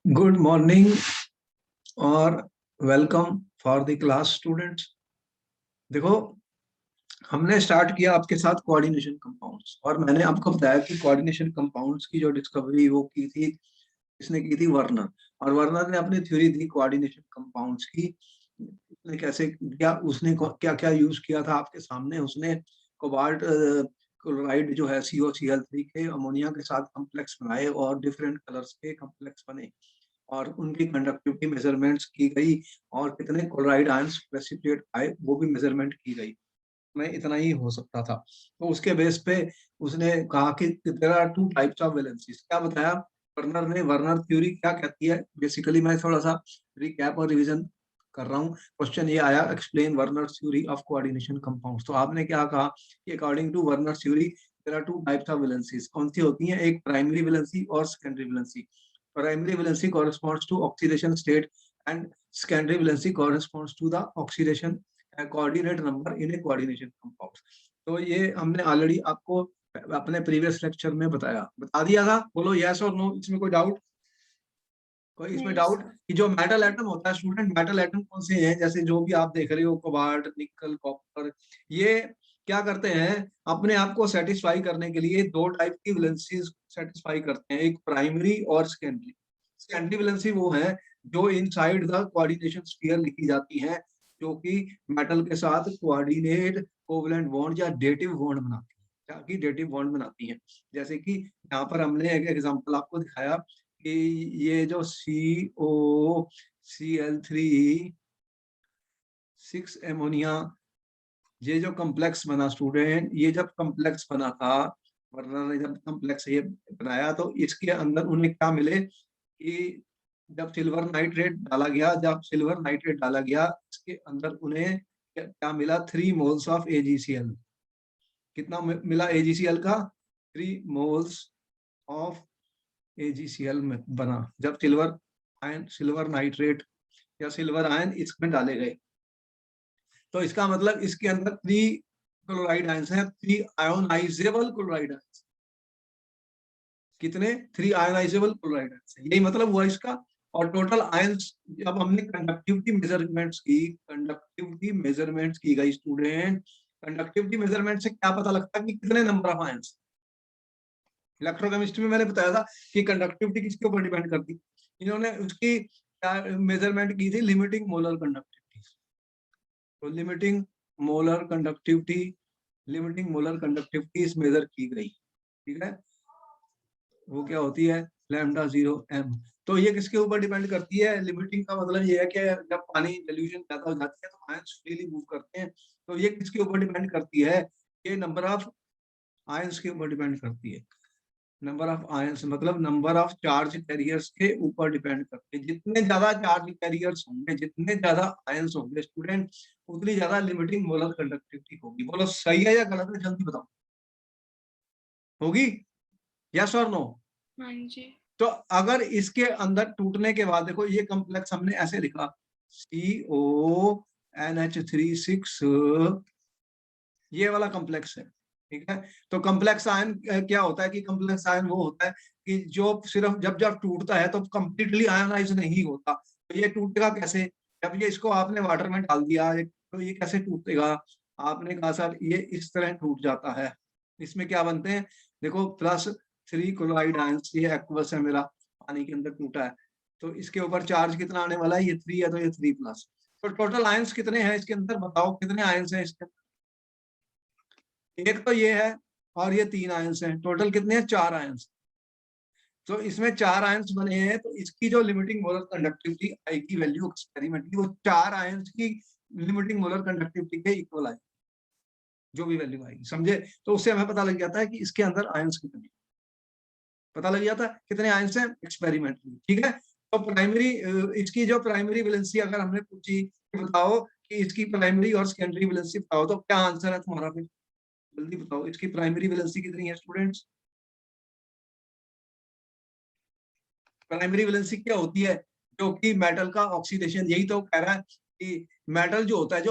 Good morning और welcome for the class students. देखो, हमने स्टार्ट किया आपके साथ कोऑर्डिनेशन कंपाउंड्स और मैंने आपको बताया कि कोऑर्डिनेशन कंपाउंड्स की जो डिस्कवरी वो की थी, इसने की थी वर्नर। और वर्नर ने अपनी थ्योरी दी कोऑर्डिनेशन कंपाउंड्स की। उसने कैसे किया, उसने क्या क्या यूज किया था आपके सामने। उसने कोबाल्ट क्लोराइड जो है COCl3 के अमोनिया के साथ कॉम्प्लेक्स बनाए और डिफरेंट कलर्स के कॉम्प्लेक्स बने और उनकी कंडक्टिविटी मेजरमेंट्स की गई और कितने क्लोराइड आयंस प्रेसिपिटेट आए वो भी मेजरमेंट की गई। में इतना ही हो सकता था। तो उसके बेस पे उसने कहा कि there are two types of valencies. क्या बताया वर्नर ने? वर्नर थ्योरी क्या कहती है? बेसिकली मैं थोड़ा सा रिकैप और रिवीजन कर रहा हूँ। क्वेश्चन ये आया, explain Werner theory of coordination compounds. तो आपने क्या कहा कि according to Werner theory there are two types of valencies. कौन सी होती हैं? एक प्राइमरी वैलेंसी और secondary valency. Primary valency corresponds to oxidation state and secondary valency corresponds to the oxidation coordinate number in a coordination compound. तो ये हमने already आपको अपने प्रीवियस लेक्चर में बता दिया था। बोलो यस और नो, इसमें कोई डाउट? कोई इसमें नहीं डाउट सर। कि जो मेटल एटम होता है स्टूडेंट, मेटल एटम कौन से हैं? जैसे जो भी आप देख रहे हो, कोबाल्ट, निकल, कॉपर, ये क्या करते हैं? अपने आप को सेटिस्फाई करने के लिए दो टाइप की वैलेंसीज सेटिस्फाई करते हैं, एक प्राइमरी और सेकेंडरी। सेकेंडरी वैलेंसी वो है जो इनसाइड द कोऑर्डिनेशन स्फीयर लिखी जाती है, जो कि मेटल के साथ कोऑर्डिनेट कोवलेंट बॉन्ड या डेटिव बॉन्ड बनाती है। क्या कि डेटिव बॉन्ड बनाती है। जैसे कि यहाँ पर हमने एक एग्जांपल आपको दिखाया कि ये जो COCl3 6 एमोनिया, ये जो कॉम्प्लेक्स बना स्टूडेंट, ये जब कॉम्प्लेक्स बना था, वर्नर ने जब कॉम्प्लेक्स ये बनाया, तो इसके अंदर उन्हें क्या मिले कि जब सिल्वर नाइट्रेट डाला गया इसके अंदर उन्हें क्या मिला? 3 मोल्स ऑफ AgCl। कितना मिला AgCl का? 3 मोल्स ऑफ AgCl में बना जब सिल्वर नाइट्रेट या सिल्वर आयन इसमें डाले गए। तो इसका मतलब इसके अंदर 3 क्लोराइड आयंस हैं, 3 आयोनाइजेबल क्लोराइड आयंस। कितने? 3 आयोनाइजेबल क्लोराइड आयंस। यही मतलब हुआ इसका। और टोटल आयंस, जब हमने कंडक्टिविटी मेजरमेंट्स की गई स्टूडेंट, कंडक्टिविटी मेजरमेंट से क्या पता लगता है कि कितने नंबर ऑफ आयंस? इलेक्ट्रोकेमिस्ट्री में मैंने बताया था कि कंडक्टिविटी किसके ऊपर डिपेंड करती। इन्होंने उसकी मेजरमेंट की थी लिमिटिंग मोलर कंडक्टिविटी। तो लिमिटिंग मोलर कंडक्टिविटी मेजर की गई। ठीक है, वो क्या होती है? λ0m। तो ये किसके ऊपर डिपेंड करती है? लिमिटिंग का मतलब ये है कि जब पानी डिल्यूशन ज्यादा हो जाती है तो आयंस फ्रीली मूव करते हैं। तो ये किसके ऊपर डिपेंड करती है? ये नंबर ऑफ आयंस के ऊपर डिपेंड करती है। नंबर ऑफ आयंस मतलब नंबर ऑफ चार्ज कैरियर्स के ऊपर डिपेंड करते हैं। जितने ज्यादा चार्ज कैरियर्स होंगे, जितने ज्यादा आयंस होंगे स्टूडेंट, उतनी ज्यादा लिमिटिंग मोलर कंडक्टिविटी होगी। बोलो सही है या गलत है? जल्दी बताओ। होगी? यस और नो? हाँ जी। तो अगर इसके अंदर टूटने के बाद, देखो ये कॉम्प्लेक्स हमने ऐसे लिखा CONH36, ये वाला कॉम्प्लेक्स है। ठीक है, तो कॉम्प्लेक्स आयन क्या होता है कि कॉम्प्लेक्स आयन वो होता है कि जो सिर्फ जब जब टूटता है तो कंप्लीटली आयनाइज नहीं होता। तो ये टूटेगा कैसे? जब ये इसको आपने वाटर में डाल दिया तो ये कैसे टूटेगा? आपने कहा सर ये इस तरह टूट जाता है। इसमें क्या बनते हैं? देखो, +3 क्लोराइड आयंस, ये एक्वस है मेरा, पानी के अंदर टूटा है। तो इसके ऊपर चार्ज कितना आने वाला है? ये 3 है, तो ये 3+। तो टोटल आयंस कितने हैं इसके अंदर? बताओ कितने आयंस हैं इसके अंदर? एक तो ये है और ये 3 आयंस हैं। टोटल कितने हैं? 4 आयंस। तो इसमें 4 आयंस बने हैं, तो इसकी जो लिमिटिंग मोलर कंडक्टिविटी आएगी वैल्यू एक्सपेरिमेंटली, वो 4 आयंस की लिमिटिंग मोलर कंडक्टिविटी के इक्वल आएगी। जो भी वैल्यू आएगी, समझे? तो उससे हमें पता लग जाता है कि इसके अंदर आयंस कितने, पता लग जाता है कितने आयंस हैं एक्सपेरिमेंटली। ठीक है, तो प्राइमरी, इसकी जो प्राइमरी वैलेंसी अगर हमने पूछी कि बताओ कि इसकी प्राइमरी और सेकेंडरी वैलेंसी बताओ, तो क्या आंसर है तुम्हारा? फिर जल्दी बताओ, इसकी प्राइमरी वैलेंसी कितनी है स्टूडेंट्स? प्राइमरी वैलेंसी क्या होती है? जो कि मेटल का ऑक्सीडेशन, यही तो कह रहा है कि मेटल जो होता है,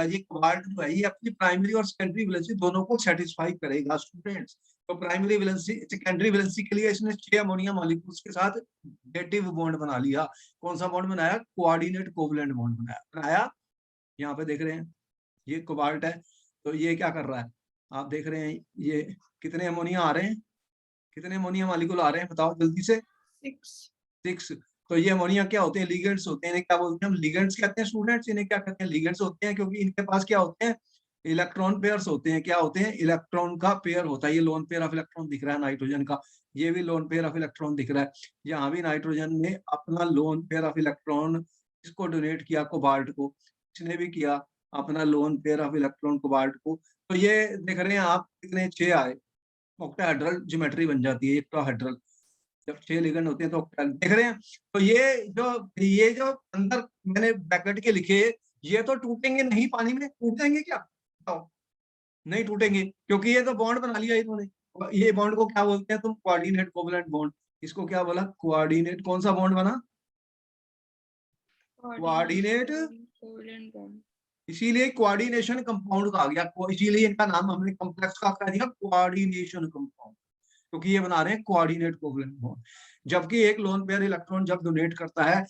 ये कोबाल्ट जो है, ये अपनी प्राइमरी और सेकेंडरी वैलेंसी दोनों को सेटिस्फाई करेगा स्टूडेंट्स। तो प्राइमरी वैलेंसी, सेकेंडरी वैलेंसी के लिए इसने 6 अमोनिया मॉलिक्यूल्स के साथ डेटिव बॉन्ड बना लिया। कौन सा बॉन्ड बनाया? कोऑर्डिनेट कोवलेंट बॉन्ड बनाया। यहाँ पे देख रहे हैं ये कोबाल्ट है, तो ये क्या कर रहा है, आप देख रहे हैं ये कितने अमोनिया आ रहे हैं, कितने अमोनिया मॉलिक्यूल आ रहे हैं, बताओ जल्दी से। 6। तो ये अमोनिया क्या होते हैं? लिगेंड्स होते हैं। इन्हें क्या बोलते हैं हम? लिगेंड्स कहते हैं स्टूडेंट्स। इन्हें क्या कहते हैं? लिगेंड्स होते हैं, क्योंकि इनके पास क्या होते हैं? इलेक्ट्रॉन पेयर्स होते हैं। क्या होते हैं? इलेक्ट्रॉन का पेयर होता है। ये लोन पेयर ऑफ इलेक्ट्रॉन दिख रहा है नाइट्रोजन का, ये भी लोन पेयर ऑफ इलेक्ट्रॉन दिख रहा है। यहाँ भी नाइट्रोजन ने अपना लोन पेयर ऑफ इलेक्ट्रॉन इसको डोनेट किया कोबाल्ट को, इसने भी किया अपना loan pair of electron cobalt को। तो ये देख रहे हैं आप कितने 6 आए, ऑक्टाहेड्रल ज्योमेट्री बन जाती है एक्टाहेड्रल। जब 6 लिगेंड होते हैं तो देख रहे हैं। तो ये जो अंदर मैंने ब्रैकेट के लिखे, ये तो टूटेंगे नहीं पानी में। टूट जाएंगे क्या? बताओ। नहीं टूटेंगे, क्योंकि ये तो बॉन्ड बना लिया इन्होंने। ये बॉन्ड को क्या बोलते हैं तुम? Coordinate covalent bond. इसको क्या बोला? कोऑर्डिनेट। कौन सा बॉन्ड बना? कोऑर्डिनेट। इसीलिए कोऑर्डिनेशन कंपाउंड कहा गया, इसीलिए इनका नाम हमने कॉम्प्लेक्स का दिया कोऑर्डिनेशन कंपाउंड, क्योंकि ये बना रहे हैं कोऑर्डिनेट कोवलेंट बॉन्ड। जबकि एक लोन पेयर इलेक्ट्रॉन जब डोनेट करता है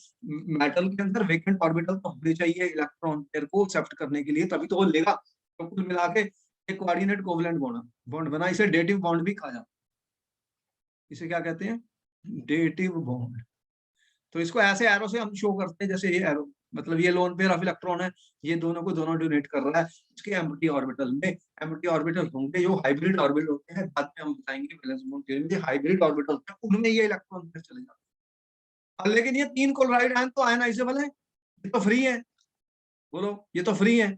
मेटल के अंदर, वैकेंट ऑर्बिटल तो होने चाहिए इलेक्ट्रॉन पेयर को एक्सेप्ट करने के लिए, तभी तो वो लेगा। तो कुल मिला के एक कोऑर्डिनेट कोवलेंट बॉन्ड बना। इसे डेटिव बॉन्ड भी कहा जाता है। इसे क्या कहते हैं? Dative bond. तो इसको ऐसे एरो से हम शो करते हैं, जैसे ये एरो, मतलब ये लोन पेयर ऑफ इलेक्ट्रॉन है, ये दोनों को दोनों डोनेट कर रहा है। इसके एम्प्टी ऑर्बिटल में एम्प्टी ऑर्बिटल होंगे जो हाइब्रिड ऑर्बिटल होते हैं, बाद में हम बताएंगे वैलेंस बॉन्ड थ्योरी में। हाइब्रिड ऑर्बिटल होते हैं उनमें ये इलेक्ट्रॉन पेयर चले जाते हैं। लेकिन ये 3 क्लोराइड आयन तो आयनाइजेबल है, ये तो फ्री है। बोलो, ये तो फ्री है,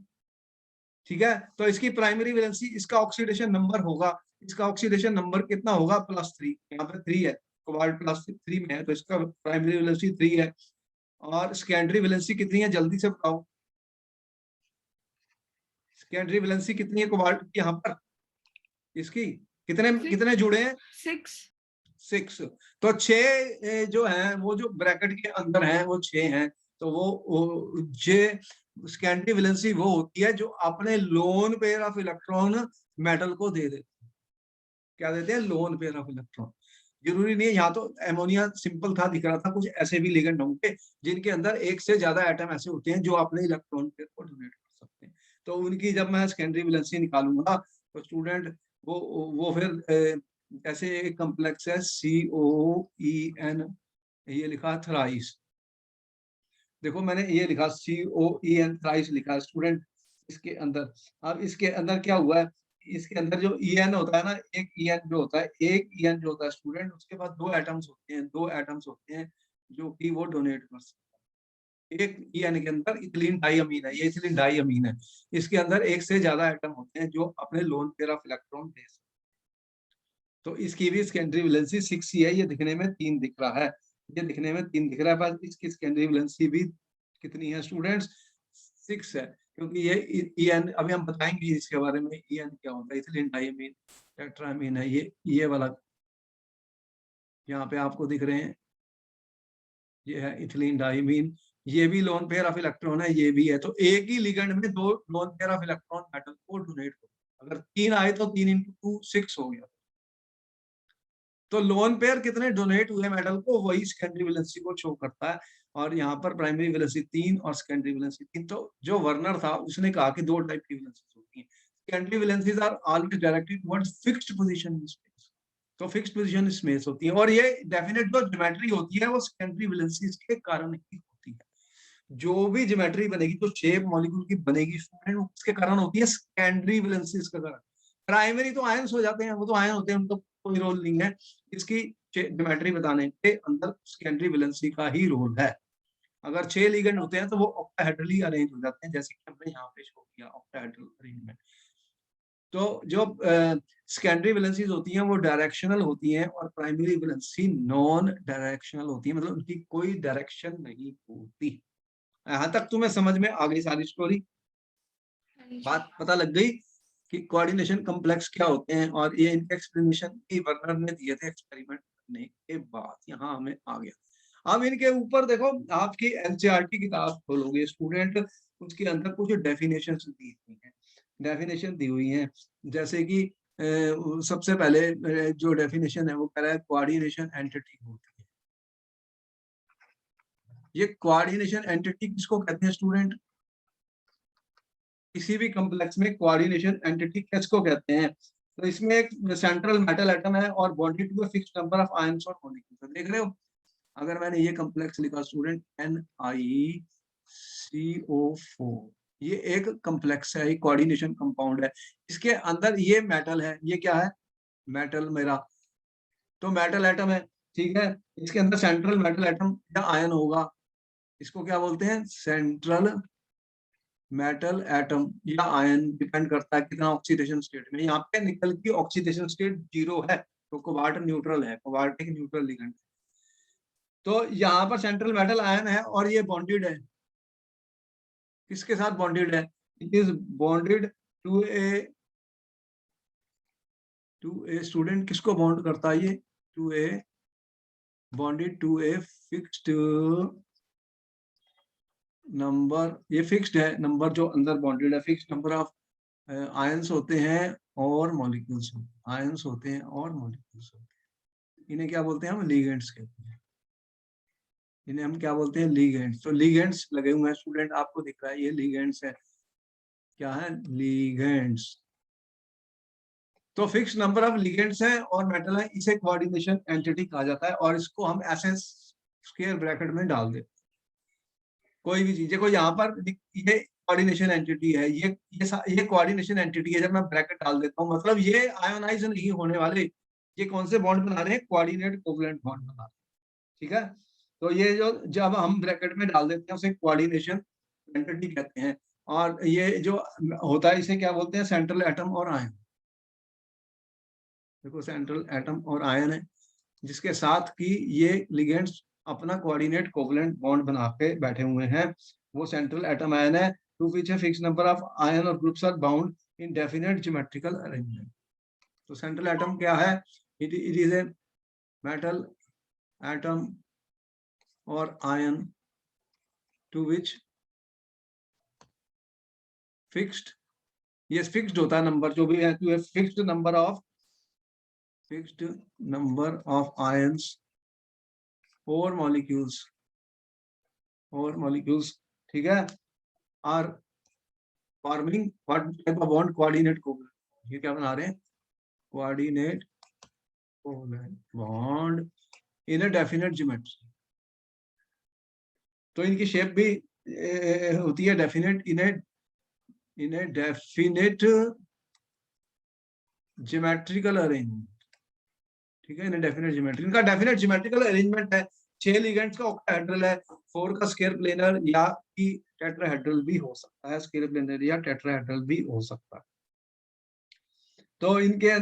ठीक है। तो इसकी प्राइमरी वैलेंसी, इसका ऑक्सीडेशन नंबर होगा, इसका ऑक्सीडेशन नंबर कितना होगा? +3। यहाँ पे 3 है, कोबाल्ट +3 में है, तो इसका प्राइमरी वैलेंसी 3 है। और सेकेंडरी वैलेंसी कितनी है? जल्दी से बताओ, सेकेंडरी वैलेंसी कितनी है कोबाल्ट की? यहाँ पर इसकी कितने जुड़े हैं? 6। तो 6 जो है वो जो ब्रैकेट के अंदर हैं वो 6 हैं। तो वो जे सेकेंडरी वैलेंसी वो होती है जो अपने loan pair of electron metal को दे देते हैं। क्या देते हैं? Loan pair of electron. जरूरी नहीं है, यहाँ तो एमोनिया सिंपल था, दिख रहा था, कुछ ऐसे भी लिगेंड होंगे जिनके अंदर एक से ज्यादा एटम ऐसे होते हैं जो अपने इलेक्ट्रॉन पेयर को डोनेट कर सकते हैं। तो उनकी जब मैं सेकेंडरी वैलेंसी निकालूंगा तो स्टूडेंट वो फिर जैसे एक कॉम्प्लेक्स है COEN, ये लिखा थ्राइस। देखो मैंने ये लिखा COEN थ्राइस लिखा है स्टूडेंट इसके अंदर। अब इसके अंदर क्या हुआ है? इसके अंदर जो EN होता है ना, एक EN जो होता है, स्टूडेंट, उसके बाद 2 एटम्स होते हैं जो कि वो डोनेट कर सकते हैं। एक EN के अंदर इथिलीन डाइअमीन है, ये इथिलीन डाइअमीन है। इसके अंदर एक से ज्यादा एटम होते हैं जो अपने लोन पेयर ऑफ इलेक्ट्रॉन दे सकते हैं। तो इसकी भी सेकेंडरी वैलेंसी 6 ही है। ये दिखने में 3 दिख रहा है, ये दिखने में 3 दिख रहा है, बस इसकी सेकेंडरी वैलेंसी भी कितनी है स्टूडेंट्स? 6 है। क्योंकि ये EN अभी हम बताएंगे इसके बारे में, EN क्या होता है, इथिलीन डाइअमीन टेट्रामीन है ये वाला। यहाँ पे आपको दिख रहे हैं, ये है इथिलीन डाइअमीन, ये भी लोन पेयर ऑफ इलेक्ट्रॉन है, ये भी है। तो एक ही लिगेंड में 2 loan pair of electron metal को डोनेट हो, अगर 3 आए तो 3 × 2 6 हो गया। तो लोन पेयर कितने डोनेट हुए मेटल को, वही सेकेंडरी वैलेंसी को शो करता है। और यहाँ पर प्राइमरी वैलेंसी 3 और सेकेंडरी वैलेंसी 3। तो जो वर्नर था उसने कहा कि 2 टाइप की वैलेंसीज होती हैं। Secondary valencies are always directed towards fixed position in space. तो फिक्स्ड पोजीशन स्पेस होती है, और ये डेफिनेट जो ज्योमेट्री होती है वो सेकेंडरी वैलेंसीज के कारण ही होती है। जो भी ज्योमेट्री बनेगी, जो शेप मॉलिक्यूल की बनेगी स्टूडेंट, उसके कारण होती है सेकेंडरी वैलेंसीज के कारण। प्राइमरी तो आयंस हो जाते हैं, वो तो आयन होते हैं, उनको कोई रोल नहीं है इसकी ज्योमेट्री बताने के अंदर, सेकेंडरी वैलेंसी का ही रोल है। अगर 6 लिगेंड होते हैं तो वो ऑक्टाहेड्रली अरेंज हो जाते हैं, जैसे कि हमने यहाँ पे शो किया ऑक्टाहेड्रल अरेंजमेंट। तो जो सेकेंडरी वैलेंसीज होती हैं वो डायरेक्शनल होती हैं, और प्राइमरी वैलेंसी नॉन डायरेक्शनल होती है, मतलब उनकी कोई डायरेक्शन नहीं होती। यहाँ तक तुम्हें समझ में आ गई सारी स्टोरी? बात पता लग गई कि कोऑर्डिनेशन कॉम्प्लेक्स क्या होते हैं, और ये इनके एक्सप्लेनेशन वर्नर ने दिए थे एक्सपेरिमेंट करने के बाद, यहाँ हमें आ गया। अब इनके ऊपर देखो, आपकी एनसीईआरटी किताब खोलोगे स्टूडेंट, उसके अंदर कुछ डेफिनेशन दी हुई है, डेफिनेशन दी हुई है। जैसे कि सबसे पहले जो डेफिनेशन है वो कह रहा है कोऑर्डिनेशन एंटिटी होती है। ये कोऑर्डिनेशन एंटिटी किसको कहते हैं स्टूडेंट? किसी भी कॉम्प्लेक्स में कोऑर्डिनेशन एंटिटी किसको कहते हैं? तो इसमें एक सेंट्रल मेटल एटम है और bonded to a fixed number of ions और मॉलिक्यूल्स। देख रहे हो, अगर मैंने ये कॉम्प्लेक्स लिखा स्टूडेंट NiCO4, ये एक कॉम्प्लेक्स है, एक कोऑर्डिनेशन कंपाउंड है। इसके अंदर ये मेटल है, ये क्या है? मेटल मेरा, तो मेटल एटम है, ठीक है। इसके अंदर सेंट्रल मेटल एटम या आयन होगा, इसको क्या बोलते हैं? सेंट्रल मेटल एटम या आयन, डिपेंड करता है कितना ऑक्सीडेशन स्टेट में। यहाँ पे निकल की ऑक्सीडेशन स्टेट 0 है, तो कोबाल्ट न्यूट्रल है, कोबाल्टिक न्यूट्रल लिगेंड। तो यहाँ पर सेंट्रल मेटल आयन है और ये बॉन्डेड है, किसके साथ बॉन्डेड है? It is bonded to a student, किसको बॉन्ड करता है ये? To a, bonded to a fixed number, ये फिक्स्ड है नंबर जो अंदर बॉन्डेड है, फिक्स्ड नंबर ऑफ आयंस होते हैं और मॉलिक्यूल्स, आयंस होते हैं और मॉलिक्यूल्स होते हैं। इन्हें क्या बोलते हैं? हम लिगेंड्स कहते हैं। इन्हें हम क्या बोलते हैं? लिगेंड्स। तो लिगेंड्स लगे हुए हैं स्टूडेंट, आपको दिख रहा है ये लिगेंड्स है। क्या है? लिगेंड्स। तो फिक्स नंबर ऑफ लिगेंड्स हैं और मेटल है, इसे कोऑर्डिनेशन एंटिटी कहा जाता है। और इसको हम ऐसे स्क्वायर ब्रैकेट में डाल देते, कोई भी चीज। देखो यहाँ पर ये कोऑर्डिनेशन एंटिटी है, ये कोऑर्डिनेशन एंटिटी है। जब मैं ब्रैकेट डाल देता हूँ, मतलब ये आयोनाइज नहीं होने वाले, ये कौन से बॉन्ड बना रहे हैं? कोऑर्डिनेट कोवलेंट बॉन्ड बना रहे हैं, ठीक है। तो ये जो जब हम ब्रैकेट में डाल देते हैं उसे कोऑर्डिनेशन एंटिटी कहते हैं। और ये जो होता है इसे क्या बोलते हैं? सेंट्रल एटम और आयन। देखो सेंट्रल एटम और आयन है, जिसके साथ की ये लिगेंड्स अपना कोऑर्डिनेट कोवलेंट बॉन्ड बना के बैठे हुए हैं, वो सेंट्रल एटम आयन है। To which fix number of ion और groups are bound in definite geometrical arrangement. तो सेंट्रल एटम क्या है? It is a metal atom और आयन टू विच फिक्स्ड, ये फिक्स्ड होता है नंबर जो भी है, to a fixed number of ions और मॉलिक्यूल्स, ठीक है, are forming what type of bond? Coordinate covalent. ये क्या बना रहे हैं? Coordinate covalent bond in a definite geometry. तो इनकी शेप भी होती है definite, in a definite geometrical arrangement, ठीक है। इन डेफिनेट ज्योमेट्री, इनका डेफिनेट ज्योमेट्रिकल अरेंजमेंट है। 6 लिगेंड्स का ऑक्टाहेड्रल है, 4 का स्क्वायर प्लेनर या कि टेट्राहेड्रल भी हो सकता है, स्क्वायर प्लेनर या टेट्राहेड्रल भी हो सकता है। तो इनके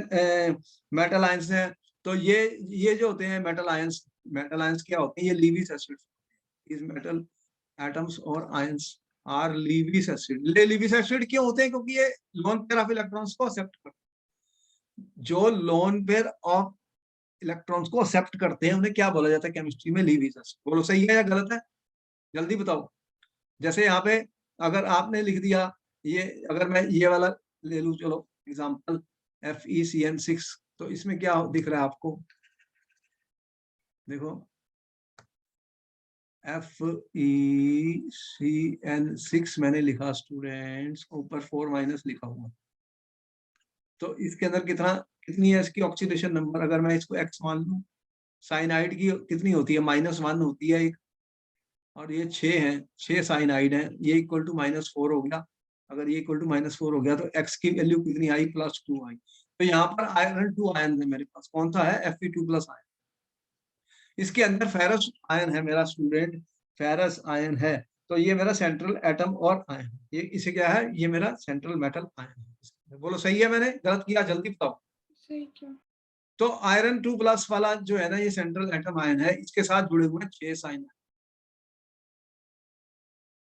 मेटल आयंस हैं। तो ये जो होते हैं मेटल आयंस क्या होते हैं? ये लीविस एसिड्स। इस मेटल एटम्स और ions are Lewis acid. Lewis acid क्यों होते हैं? क्योंकि ये लोन पेयर ऑफ इलेक्ट्रॉन्स को एक्सेप्ट करते हैं। जो लोन पेयर ऑफ इलेक्ट्रॉन्स को एक्सेप्ट करते हैं उन्हें क्या बोला जाता है केमिस्ट्री में? Lewis acid. बोलो सही है या गलत है? जल्दी बताओ। जैसे यहाँ पे अगर आपने लिख दिया ये, अगर मैं ये वाला ले लूं, चलो एग्जांपल FeCN6, तो इसमें क्या दिख रहा है आपको? देखो FeCN6 मैंने लिखा स्टूडेंट्स, ऊपर 4 माइनस लिखा हुआ। तो इसके अंदर कितनी है इसकी ऑक्सीडेशन नंबर? अगर मैं इसको x मान लूं, साइनाइड की कितनी होती है? -1 होती है एक, और ये 6 है, 6 साइनाइड है, ये इक्वल टू -4 हो गया। अगर ये इक्वल टू -4 हो गया तो x की वैल्यू कितनी आई? +2 आई। तो यहाँ पर आयरन 2 आयन है मेरे पास, कौन सा है? Fe2+ ion. इसके अंदर फेरस आयन है मेरा स्टूडेंट, फेरस आयन है। तो ये मेरा सेंट्रल एटम और आयन, ये इसे क्या है? ये मेरा सेंट्रल मेटल आयन है। बोलो सही है मैंने गलत किया? जल्दी बताओ। सही क्या? तो आयरन 2+ वाला जो है ना, ये सेंट्रल एटम आयन है, इसके साथ जुड़े हुए 6 साइन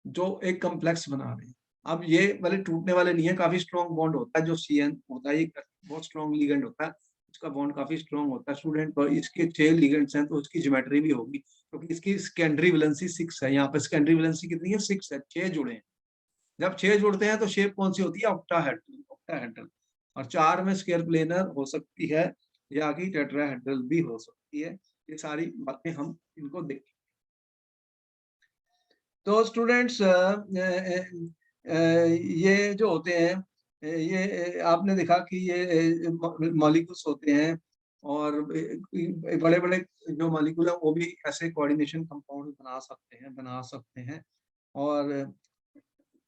जो एक कॉम्प्लेक्स बना रहे हैं। अब ये वाले टूटने वाले नहीं है, काफी स्ट्रॉन्ग बॉन्ड होता है जो CN होता है, ये बहुत स्ट्रॉन्ग लिगेंड होता है। उसका बॉन्ड काफी स्ट्रॉन्ग होता है स्टूडेंट। और इसके 6 लिगेंड्स हैं तो उसकी ज्योमेट्री भी होगी, क्योंकि इसकी सेकेंडरी वैलेंसी 6 है। यहाँ पे सेकेंडरी वैलेंसी कितनी है? 6 है, 6 जुड़े हैं। जब 6 जुड़ते हैं तो शेप कौन सी होती है? Octahedral, octahedral. और 4 में स्क्वायर प्लेनर हो सकती है या कि टेट्राहेड्रल भी हो सकती है। ये सारी बातें हम इनको देखें। तो स्टूडेंट्स ये जो होते हैं, ये आपने देखा कि ये मॉलिक्यूल्स होते हैं, और बड़े बड़े जो मॉलिक्यूल है वो भी ऐसे कोऑर्डिनेशन कंपाउंड बना सकते हैं। और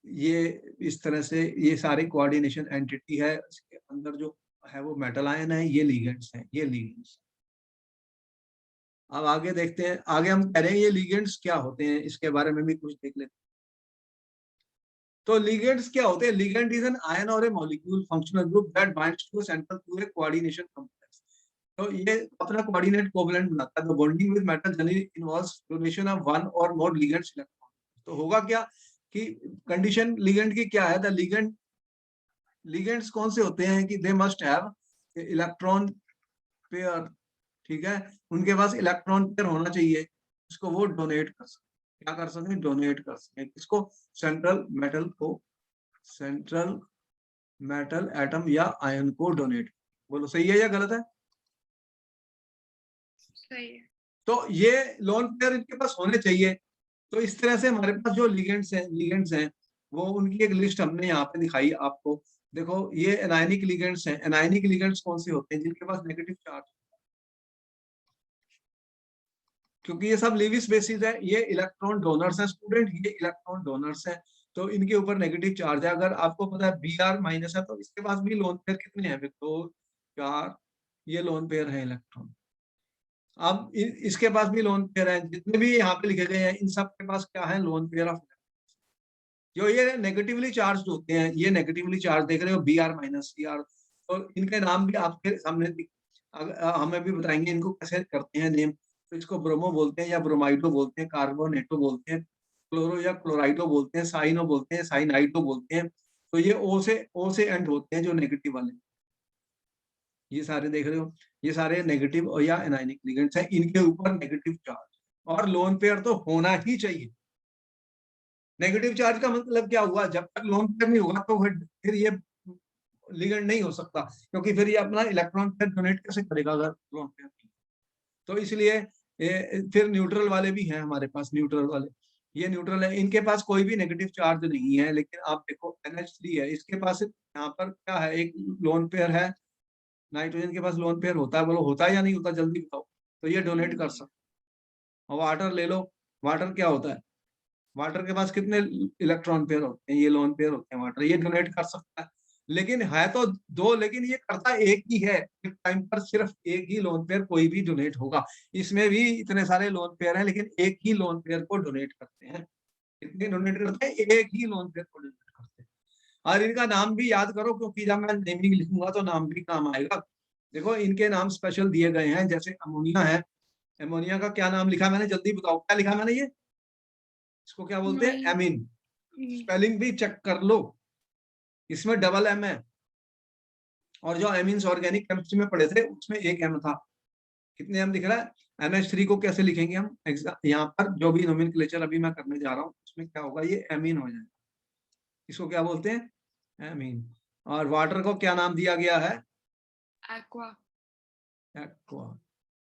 ये इस तरह से ये सारे कोऑर्डिनेशन एंटिटी है। इसके अंदर जो है वो मेटल आयन है, ये लिगेंड्स हैं, ये लिगेंड्स। अब आगे देखते हैं, आगे हम कह रहे हैं ये लिगेंड्स क्या होते हैं, इसके बारे में भी कुछ देख लेते हैं। तो लिगेंड्स क्या होते हैं? Ligand is an ion or a molecule functional group that binds to central to a coordination complex. तो ये अपना कोऑर्डिनेट कोवलेंट बनाता है। The bonding with metal generally involves donation of one or more ligands electron. तो होगा क्या कि condition ligand की क्या है? द लिगेंड्स कौन से होते हैं कि they must have electron pair, ठीक है, उनके पास इलेक्ट्रॉन पेयर होना चाहिए, इसको वो डोनेट कर सके। क्या कर सके? डोनेट कर सके किसको? सेंट्रल मेटल को, सेंट्रल मेटल एटम या आयन को डोनेट। बोलो सही है या गलत है? सही है। तो ये लोन पेयर इनके पास होने चाहिए। तो इस तरह से हमारे पास जो लिगेंड्स हैं वो उनकी एक लिस्ट हमने यहाँ पे दिखाई आपको। देखो ये एनायनिक लिगेंड्स हैं। एनायनिक लिगेंड्स कौन से होते हैं? जिनके पास नेगेटिव चार्ज, क्योंकि ये सब लीविस बेसिस है। ये इलेक्ट्रॉन डोनर्स है स्टूडेंट, ये इलेक्ट्रॉन डोनर्स है, तो इनके ऊपर नेगेटिव चार्ज है। अगर आपको पता है Br माइनस है तो इसके पास भी लोन पेयर कितने हैं? 2 4, ये लोन पेयर है इलेक्ट्रॉन। अब इसके पास भी लोन पेयर है, जितने भी यहाँ पे लिखे गए हैं इन सब के पास क्या है? Loan pair of. जो ये नेगेटिवली चार्ज होते हैं, ये नेगेटिवली चार्ज देख रहे हो Br माइनस Cr, तो इनके नाम भी आपके सामने हमें भी बताएंगे इनको कैसे करते हैं नेम। तो इसको ब्रोमो बोलते हैं या ब्रोमाइडो बोलते हैं, कार्बोनेटो बोलते हैं, क्लोरो या क्लोराइडो बोलते हैं, साइनो बोलते हैं, साइनाइडो बोलते हैं। तो ये ओ से एंड होते हैं जो नेगेटिव वाले। ये सारे देख रहे हो, ये सारे नेगेटिव या एनायनिक लिगेंड्स हैं, इनके ऊपर नेगेटिव चार्ज और लोन पेयर तो होना ही चाहिए। नेगेटिव चार्ज का मतलब क्या हुआ? जब तक लोन पेयर नहीं होगा तो फिर ये लिगेंड नहीं हो सकता, क्योंकि फिर ये अपना इलेक्ट्रॉन पेयर डोनेट कैसे करेगा अगर लोन पेयर नहीं। तो इसलिए फिर न्यूट्रल वाले भी हैं हमारे पास, न्यूट्रल वाले, ये न्यूट्रल है, इनके पास कोई भी नेगेटिव चार्ज नहीं है। लेकिन आप देखो NH3 है, इसके पास यहाँ पर क्या है? एक लोन पेयर है। नाइट्रोजन के पास लोन पेयर होता है, बोलो होता है या नहीं होता? जल्दी बताओ। तो ये डोनेट कर सकते। और वाटर ले लो, वाटर क्या होता है? वाटर के पास कितने इलेक्ट्रॉन पेयर होते हैं? ये लोन पेयर होते हैं वाटर, ये डोनेट कर सकता है। लेकिन है तो 2, लेकिन ये करता एक ही है। एक टाइम पर सिर्फ एक ही लोन पेयर कोई भी डोनेट होगा। इसमें भी इतने सारे लोन पेयर हैं लेकिन एक ही लोन पेयर को डोनेट करते हैं। कितने डोनेट करते हैं? एक ही लोन पेयर को डोनेट करते हैं। और इनका नाम भी याद करो, क्योंकि जब मैं नेमिंग लिखूंगा तो नाम भी काम आएगा। देखो इनके नाम स्पेशल दिए गए हैं, जैसे अमोनिया है। अमोनिया का क्या नाम लिखा मैंने? जल्दी बताओ, क्या लिखा मैंने? ये इसको क्या बोलते हैं? एमीन। स्पेलिंग भी चेक कर लो, इसमें डबल एम है। और जो एमीन्स ऑर्गेनिक केमिस्ट्री में पढ़े थे उसमें एक एम था। कितने एम दिख रहा है? NH3 को कैसे लिखेंगे हम? यहाँ पर जो भी नोमेनक्लेचर अभी मैं करने जा रहा हूँ उसमें क्या होगा? ये एमीन हो जाएगा। इसको क्या बोलते हैं? एमीन। और वाटर को क्या नाम दिया गया है? एक्वा। एक्वा।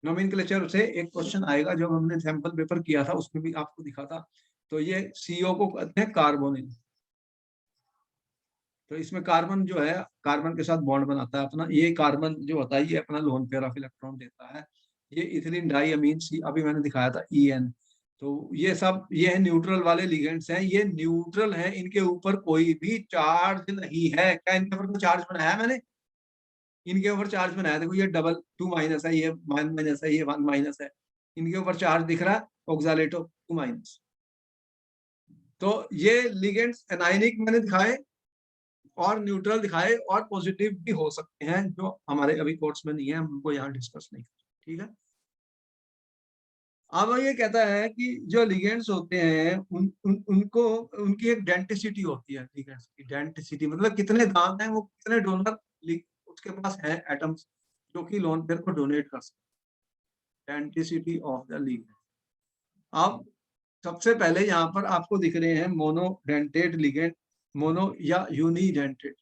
नोमेनक्लेचर से एक क्वेश्चन आएगा, जब हमने सैंपल पेपर किया था उसमें भी आपको दिखा था। तो ये CO को कहते हैं कार्बोनिल। तो इसमें कार्बन जो है, कार्बन के साथ बॉन्ड बनाता है अपना। ये कार्बन जो होता है ये अपना लोन पेयर ऑफ इलेक्ट्रॉन देता है। ये इथिलीन डाइअमीन C अभी मैंने दिखाया था EN। तो ये सब ये है न्यूट्रल वाले लिगेंड्स हैं, ये न्यूट्रल हैं, इनके ऊपर कोई भी चार्ज नहीं है। क्या इनके ऊपर कोई चार्ज बनाया मैंने? इनके ऊपर चार्ज बनाया, देखो ये डबल 2 माइनस है, ये 1 माइनस है, ये 1 माइनस है। इनके ऊपर चार्ज दिख रहा है ऑक्सालेटो 2 माइनस। तो ये लिगेंड्स एनायनिक मैंने दिखाए और न्यूट्रल दिखाए और पॉजिटिव भी हो सकते हैं, जो हमारे अभी कोर्स में नहीं है, हम उनको यहाँ डिस्कस नहीं करें, ठीक है। अब ये कहता है कि जो लिगेंड्स होते हैं उनको उनकी एक डेंटिसिटी होती है। लिगेंड्स की डेंटिसिटी मतलब कितने दांत हैं, वो कितने डोनर उसके पास है एटम्स जो कि लोन पेयर को डोनेट कर सकते हैं, एंटिसिटी ऑफ द लिगेंड। अब सबसे पहले यहाँ पर आपको दिख रहे हैं मोनोडेंटेट लिगेंड, मोनो या यूनिडेंटेट,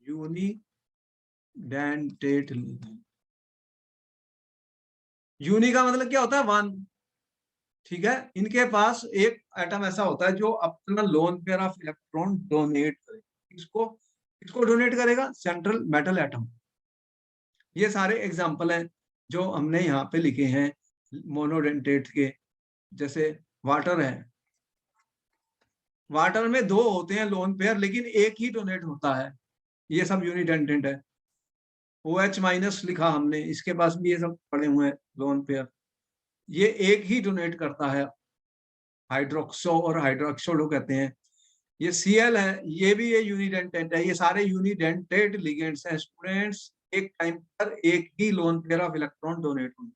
यूनिडेंटेट लिगेंड। यूनि का मतलब क्या होता है? वन, ठीक है। इनके पास एक एटम ऐसा होता है जो अपना loan pair of electron donate करेगा। इसको डोनेट करेगा सेंट्रल मेटल एटम। ये सारे एग्जांपल हैं जो हमने यहाँ पे लिखे हैं मोनोडेंटेट के। जैसे वाटर है, वाटर में दो होते हैं लोन पेयर, लेकिन एक ही डोनेट होता है, ये सब यूनिडेंटेट है। OH माइनस लिखा हमने, इसके पास भी ये सब पड़े हुए हैं लोन पेयर, ये एक ही डोनेट करता है, हाइड्रोक्सो और हाइड्रोक्सोडो कहते हैं। ये Cl है, ये भी ये यूनिडेंटेट है। ये सारे यूनिडेंटेट लिगेंड्स हैं स्टूडेंट्स, एक टाइम पर एक ही lone pair of electron donate होंगे।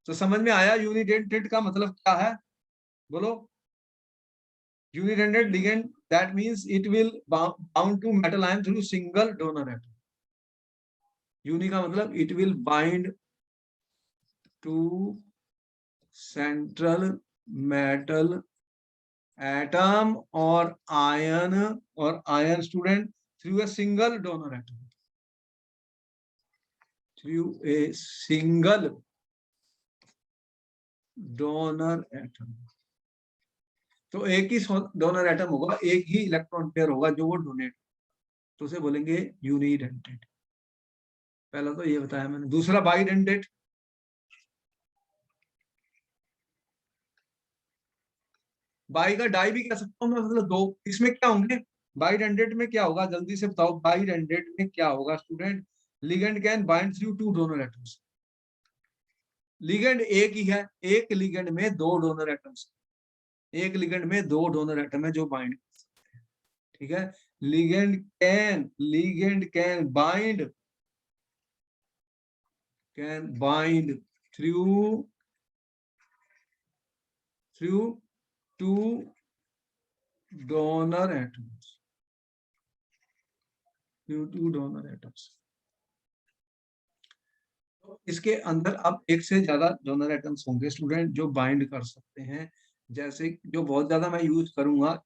तो समझ में आया यूनिडेंटेट का मतलब क्या है? बोलो। Unidentate ligand, that means it will bound to metal ion through single donor atom. Uni का मतलब it will bind to central metal atom or ion student through a single donor atom, through a single donor atom. तो एक ही donor atom होगा, एक ही electron pair होगा जो वो donate, तो उसे बोलेंगे यूनिडेंटेट। पहला तो ये बताया मैंने। दूसरा बाइडेंटेट, बाई का डाई भी कह सकता हूँ मैं, मतलब दो। इसमें क्या होंगे? बाइडेंटेट में क्या होगा, जल्दी से बताओ। बाइडेंटेट में क्या होगा student? Ligand can bind through two donor atoms. Ligand एक ही है, एक लिगेंड में दो डोनर एटम्स, एक लिगेंड में दो डोनर एटम है जो बाइंड, ठीक है। Ligand can bind through two donor atoms, तो इसके अंदर अब एक से ज्यादा डोनर एटम्स होंगे स्टूडेंट जो बाइंड कर सकते हैं। जैसे जो बहुत ज्यादा मैं यूज करूंगा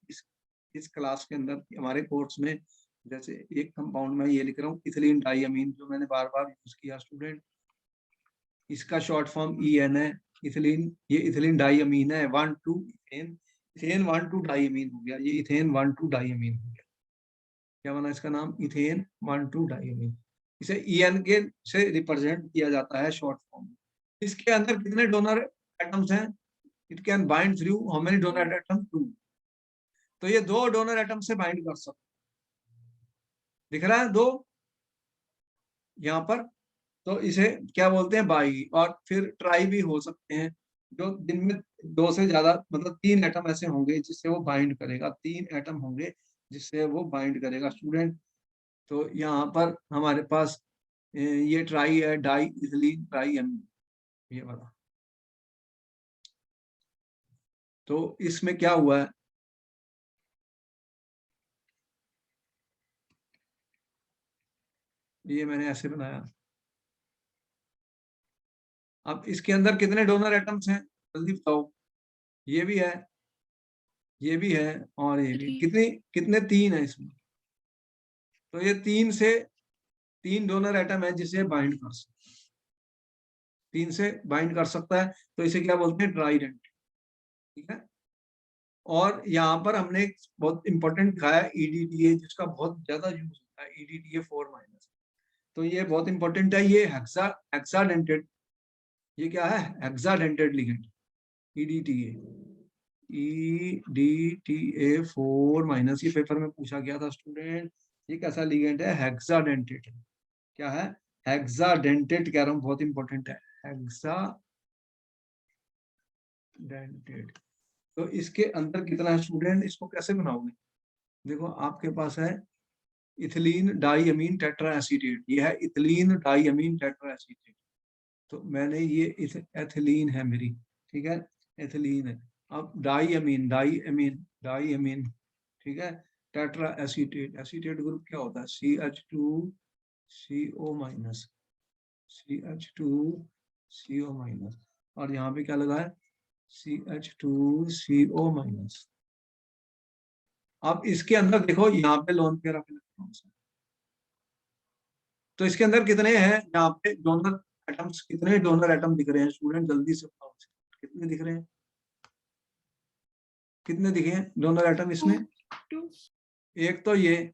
इस क्लास के अंदर हमारे कोर्स में, जैसे एक कंपाउंड में ये लिख रहा हूँ इथिलीन डाइअमीन, जो मैंने बार बार यूज किया स्टूडेंट। इसका शॉर्ट फॉर्म EN है, इथिलीन। ये इथिलीन डाइअमीन है, 1,2 इथेन, इथेन 1,2 डाइअमीन हो गया, ये इथेन 1,2 डाइअमीन हो गया। क्या बना इसका नाम? इथेन 1,2 डाइअमीन। इसे EN के से रिप्रेजेंट किया जाता है शॉर्ट फॉर्म में। इसके अंदर कितने डोनर एटम्स हैं? It can bind through how many donor atom? 2। तो ये दो डोनर एटम से बाइंड कर सकते, दिख रहा है दो यहाँ पर। तो इसे क्या बोलते हैं? बाई। और फिर ट्राई भी हो सकते हैं, जो जिनमें दो से ज्यादा, मतलब 3 एटम ऐसे होंगे जिससे वो बाइंड करेगा, 3 एटम होंगे जिससे वो बाइंड करेगा स्टूडेंट। तो यहाँ पर हमारे पास ये ट्राई है, डाई इथिलीन डाइअमीन, ये वाला। तो इसमें क्या हुआ है? ये मैंने ऐसे बनाया। अब इसके अंदर कितने डोनर एटम्स हैं जल्दी बताओ? ये भी है, ये भी है, और ये भी। कितने कितने? 3 है इसमें। तो ये 3 डोनर एटम है जिसे बाइंड कर सकता है, 3 से बाइंड कर सकता है, तो इसे क्या बोलते हैं? ट्राइडेंट, ठीक है। और यहाँ पर हमने एक बहुत इंपॉर्टेंट लिखा है EDTA, जिसका बहुत ज्यादा यूज होता है, EDTA4-। तो ये बहुत इंपॉर्टेंट है, ये हेक्साडेंटेड, ये क्या है? Hexadentate ligand, EDTA4-। ये पेपर में पूछा गया था स्टूडेंट, ये कैसा लिगेंड है? हेक्साडेंटेड। क्या है? हेक्साडेंटेड कह रहा हूँ, बहुत इंपॉर्टेंट है, हेक्साडेंटेड। तो इसके अंदर कितना है स्टूडेंट? इसको कैसे बनाओगे? देखो आपके पास है इथिलीन डाइअमीन टेट्रा एसीटेट, ये है इथिलीन डाइअमीन टेट्रा एसीटेट। तो मैंने ये एथिलीन है मेरी, ठीक है, एथिलीन है। अब डाइअमीन, ठीक है, टेट्रा एसीटेट। एसीटेट ग्रुप क्या होता है? CH2 CO minus, CH2 CO minus, और यहाँ पे क्या लगा है CH2 CO माइनस। अब इसके अंदर देखो यहाँ पे लोन पेयर ऑफ इलेक्ट्रॉन्स है, तो इसके अंदर कितने हैं यहाँ पे डोनर एटम्स, कितने डोनर एटम दिख रहे हैं स्टूडेंट, जल्दी से बताओ कितने दिख रहे हैं, कितने दिखे हैं डोनर एटम इसमें? 2 एक तो ये,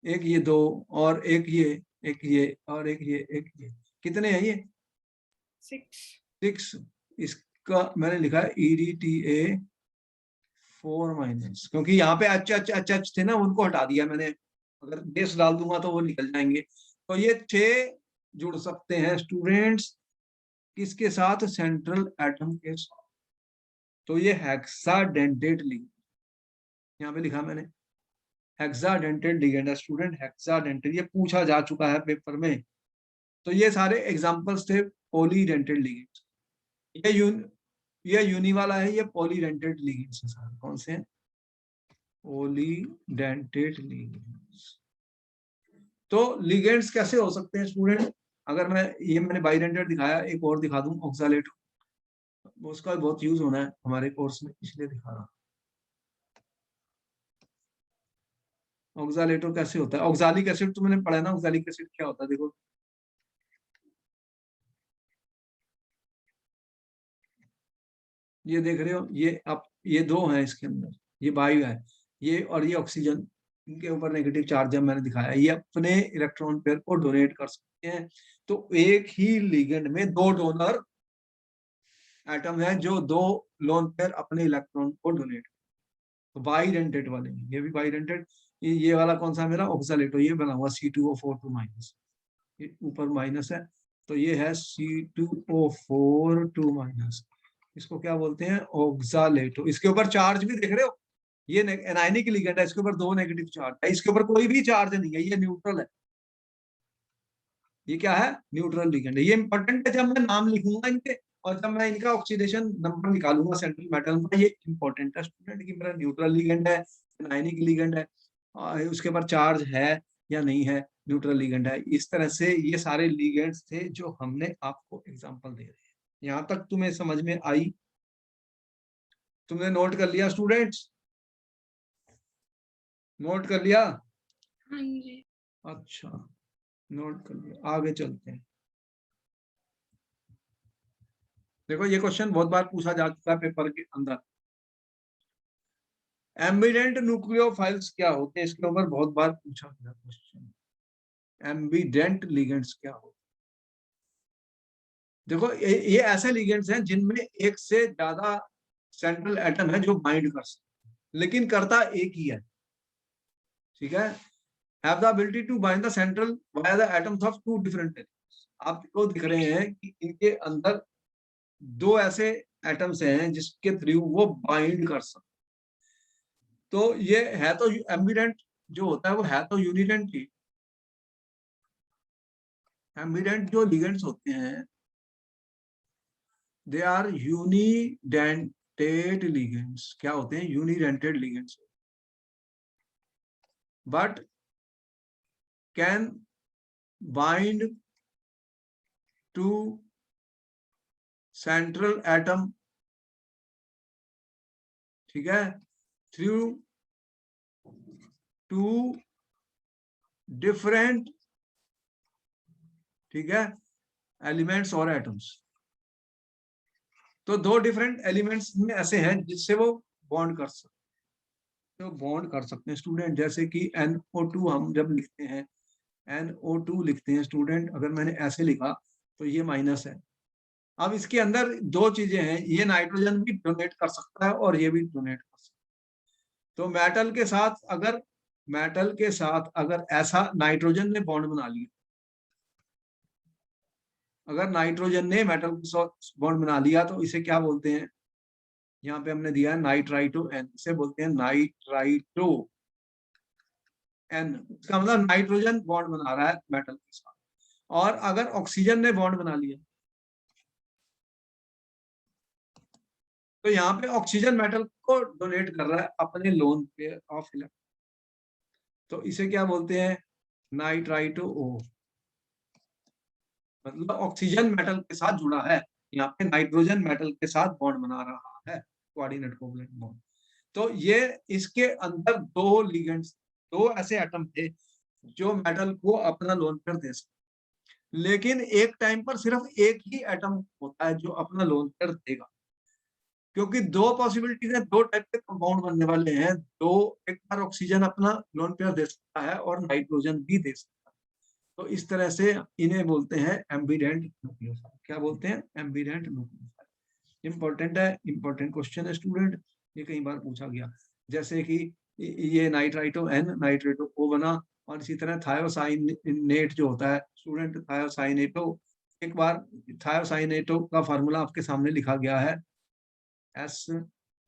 एक ये दो, और एक ये, एक ये, और एक ये, एक ये, कितने हैं ये? 6 6। इसका मैंने लिखा है EDTA 4 माइनस, क्योंकि यहाँ पे एच थे ना, उनको हटा दिया मैंने, अगर बेस डाल दूंगा तो वो निकल जाएंगे। तो ये 6 जुड़ सकते हैं स्टूडेंट्स किसके साथ? सेंट्रल एटम के साथ। तो ये हेक्साडेंटेट लिगेंड, यहाँ पे लिखा मैंने हेक्साडेंटेट लिगेंड है स्टूडेंट, हेक्साडेंटेट, ये पूछा जा चुका है पेपर में। तो ये सारे एग्जांपल्स थे पॉलीडेंटेट लिगेंड्स। ये यूनी वाला है, ये पॉलीडेंटेट लिगेंड्स है सारे। कौन से हैं? Polydentate ligands. तो लिगेंड्स कैसे हो सकते हैं स्टूडेंट? अगर मैंने बाइडेंटेट दिखाया, एक और दिखा दूं ऑक्सालेट, उसका बहुत यूज होना है हमारे कोर्स में, इसलिए दिखा रहा हूं। ऑक्सालेटो कैसे होता है? ऑक्सालिक एसिड तो मैंने पढ़ा ना, ऑक्सालिक एसिड क्या होता है देखो, ये देख रहे हो, ये आप ये दो हैं इसके अंदर, ये वायु है, ये और ये ऑक्सीजन, इनके ऊपर नेगेटिव चार्ज है, मैंने दिखाया, ये अपने इलेक्ट्रॉन पेयर को डोनेट कर सकते हैं। तो एक ही लिगेंड में 2 डोनर एटम है जो 2 लोन पेयर अपने इलेक्ट्रॉन को डोनेट, तो बाइडेंटेट वाले, ये भी बाइडेंटेट। ये वाला कौन सा मेरा? ऑक्सालेटो, ये बना हुआ C2O4 2 माइनस, ये ऊपर माइनस है, तो ये है C2O4 2 माइनस, इसको क्या बोलते हैं? ऑक्सालेटो। इसके ऊपर चार्ज भी देख रहे हो, ये एनायनिक लिगेंड है, इसके ऊपर 2 नेगेटिव चार्ज है, इसके ऊपर कोई भी चार्ज नहीं है, ये न्यूट्रल है। ये क्या है? न्यूट्रल लिगेंड है। ये इंपॉर्टेंट है, जब मैं नाम लिखूंगा इनके और जब मैं इनका ऑक्सीडेशन नंबर निकालूंगा सेंट्रल मेटल का, ये इंपॉर्टेंट है स्टूडेंट कि मेरा न्यूट्रल लिगेंड है, एनायनिक लिगेंड है, और उसके ऊपर चार्ज है या नहीं है, न्यूट्रल लिगेंड है। इस तरह से ये सारे लिगेंड्स थे जो हमने आपको एग्जांपल दे रहे हैं। यहाँ तक तुम्हें समझ में आई? तुमने नोट कर लिया स्टूडेंट्स? नोट कर लिया? हाँ जी। अच्छा, नोट कर लिया, आगे चलते हैं। देखो ये क्वेश्चन बहुत बार पूछा जा चुका है पेपर के अंदर, एम्बिडेंट न्यूक्लियोफाइल्स क्या होते हैं, इसके ऊपर बहुत बार पूछा गया क्वेश्चन, एम्बिडेंट लिगेंड्स क्या होते हैं? देखो ये ऐसे लिगेंड्स हैं जिनमें एक से ज्यादा सेंट्रल एटम है जो बाइंड कर सकते हैं, लेकिन करता एक ही है, ठीक है? Have the ability to bind the central via the atoms of 2 different atoms. आपको दिख रहे हैं कि इनके अंदर 2 ऐसे एटम्स हैं जिसके थ्रू वो बाइंड कर सकते। तो ये है तो एम्बिडेंट, जो होता है वो है तो यूनिडेंट ही। एम्बिडेंट जो लिगेंड्स होते हैं दे आर यूनिडेंटेड लिगेंड्स। क्या होते हैं? Unidentate ligands, but can bind to central atom, ठीक है, थ्रू 2 डिफरेंट, ठीक है, एलिमेंट्स और एटम्स। तो 2 डिफरेंट एलिमेंट्स में ऐसे हैं जिससे वो बॉन्ड कर सकते, तो बॉन्ड कर सकते हैं स्टूडेंट, जैसे कि NO2 हम जब लिखते हैं, NO2 लिखते हैं स्टूडेंट, अगर मैंने ऐसे लिखा तो ये माइनस है। अब इसके अंदर 2 चीजें हैं, ये नाइट्रोजन भी डोनेट कर सकता है और ये भी डोनेट कर सकता है। तो मेटल के साथ अगर ऐसा नाइट्रोजन ने बॉन्ड बना लिया, अगर नाइट्रोजन ने मेटल के साथ बॉन्ड बना लिया तो इसे क्या बोलते हैं? यहाँ पे हमने दिया है नाइट्राइटो एन, इसे बोलते हैं नाइट्राइटो एन। इसका मतलब नाइट्रोजन बॉन्ड बना रहा है मेटल के साथ, और अगर ऑक्सीजन ने बॉन्ड बना लिया तो यहाँ पे ऑक्सीजन मेटल को डोनेट कर रहा है अपने लोन पेयर ऑफ इलेक्ट्रॉन, तो इसे क्या बोलते हैं? नाइट्राइटो ओ। मतलब ऑक्सीजन मेटल के साथ जुड़ा है, यहाँ पे नाइट्रोजन मेटल के साथ बॉन्ड बना रहा है, कोऑर्डिनेट कोवलेंट बॉन्ड। तो ये इसके अंदर दो लिगेंड्स, दो ऐसे एटम थे जो मेटल को अपना लोन पेयर दे सकते, लेकिन एक टाइम पर सिर्फ एक ही एटम होता है जो अपना लोन पेयर देगा, क्योंकि दो पॉसिबिलिटीज है, दो टाइप के कंपाउंड बनने वाले हैं। दो, एक बार ऑक्सीजन अपना लोन पेयर दे सकता है और नाइट्रोजन भी दे सकता है। तो इस तरह से इन्हें बोलते हैं एम्बिडेंट न्यूक्लियोफाइल। क्या बोलते हैं? Ambient nucleophile. इंपॉर्टेंट है, इंपॉर्टेंट क्वेश्चन है स्टूडेंट, ये कई बार पूछा गया। जैसे कि ये नाइट्राइटो एन नाइट्रेटो ओ बना, और इसी तरह थायोसाइनेट जो होता है स्टूडेंट, थायोसाइनेटो, एक बार थायोसाइनेटो का फार्मूला आपके सामने लिखा गया है, S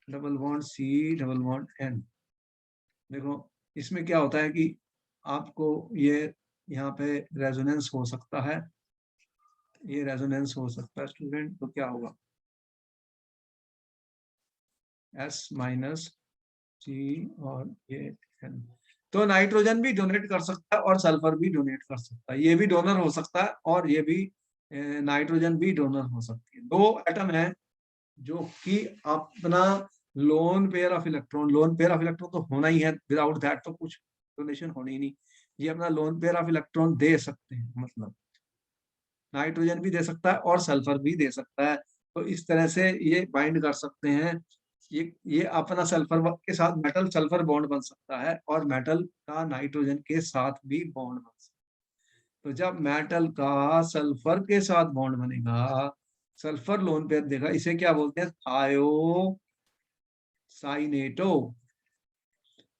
double bond C double bond N. देखो इसमें क्या होता है कि आपको ये यहाँ पे रेजोनेंस हो सकता है, ये रेजोनेंस हो सकता है स्टूडेंट, तो क्या होगा? एस माइनस सी और ये एन। तो नाइट्रोजन भी डोनेट कर सकता है और सल्फर भी डोनेट कर सकता है, ये भी डोनर हो सकता है और ये भी नाइट्रोजन भी डोनर हो सकती है। दो एटम है जो कि अपना loan pair of electron, loan pair of electron तो होना ही है, विदाउट दैट तो कुछ डोनेशन होनी ही नहीं, ये अपना लोन पेयर ऑफ इलेक्ट्रॉन दे सकते हैं, मतलब नाइट्रोजन भी दे सकता है और सल्फर भी दे सकता है। तो इस तरह से ये बाइंड कर सकते हैं, ये अपना सल्फर के साथ मेटल सल्फर बॉन्ड बन सकता है और मेटल का नाइट्रोजन के साथ भी बॉन्ड बन सकता है। तो जब मेटल का सल्फर के साथ बॉन्ड बनेगा, सल्फर लोन पेयर देगा, इसे क्या बोलते हैं? थायो साइनेटो।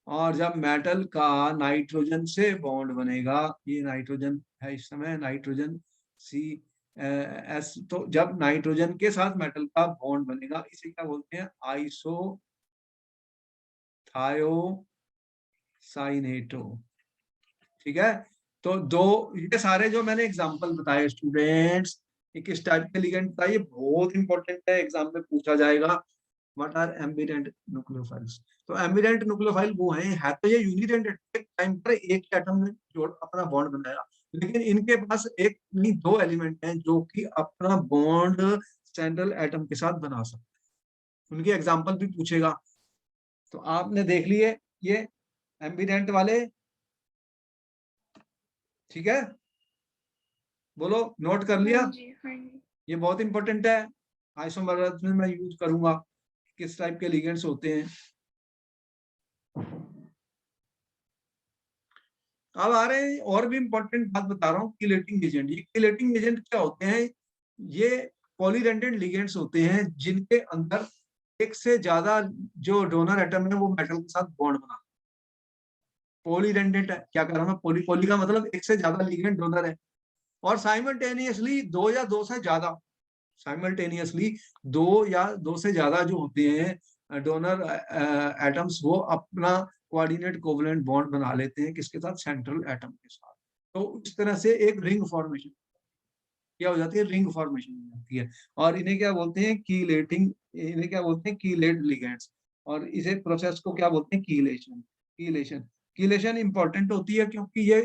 और जब मेटल का नाइट्रोजन से बॉन्ड बनेगा, ये नाइट्रोजन है इस समय, नाइट्रोजन सी एस, तो जब नाइट्रोजन के साथ मेटल का बॉन्ड बनेगा, इसे क्या बोलते हैं? आइसो थायो साइनेटो। ठीक है, तो दो, ये सारे जो मैंने एग्जांपल बताए स्टूडेंट्स, ये किस टाइप के लिगेंड था, ये बहुत इंपॉर्टेंट है, एग्जाम में पूछा जाएगा। What are ambident nucleophiles? तो एम्बिडेंट न्यूक्लियोफाइल वो है तो ये यूनिडेंट, एक टाइम पर एक ही एटम ने जोड़ अपना बॉन्ड बनाया, लेकिन इनके पास एक नहीं दो एलिमेंट हैं जो कि अपना बॉन्ड सेंट्रल एटम के साथ बना सकते हैं। उनके एग्जांपल भी पूछेगा। तो आपने देख लिए ये एम्बिडेंट वाले, ठीक है, बोलो नोट कर हाँ लिया? जी, हाँ जी। ये बहुत इंपॉर्टेंट है, आइसोमर्स में मैं यूज करूंगा, किस टाइप के लिगेंड्स होते हैं। अब आ रहे हैं और भी इंपॉर्टेंट बात बता रहा हूँ, किलेटिंग एजेंट। ये किलेटिंग एजेंट क्या होते हैं? ये पॉलीडेंटेड लिगेंड्स होते हैं जिनके अंदर एक से ज्यादा जो डोनर एटम है वो मेटल के साथ बॉन्ड बना। पॉलीडेंटेड है, क्या कर रहा हूँ मैं? पॉली, पॉली का मतलब एक से ज्यादा लिगेंड डोनर है, और साइमल्टेनियसली दो या दो से ज्यादा, साइमल्टेनियसली दो या दो से ज्यादा जो होते हैं डोनर एटम्स, वो अपना कोऑर्डिनेट कोवलेंट बॉन्ड बना लेते हैं, किसके साथ? सेंट्रल एटम के साथ। तो इस तरह से एक रिंग फॉर्मेशन क्या हो जाती है? रिंग फॉर्मेशन हो जाती है। और इन्हें क्या बोलते हैं? कीलेटिंग, इन्हें क्या बोलते हैं? Chelate ligands. और इसे प्रोसेस को क्या बोलते हैं? कीलेशन। कीलेशन, कीलेशन इंपॉर्टेंट होती है क्योंकि ये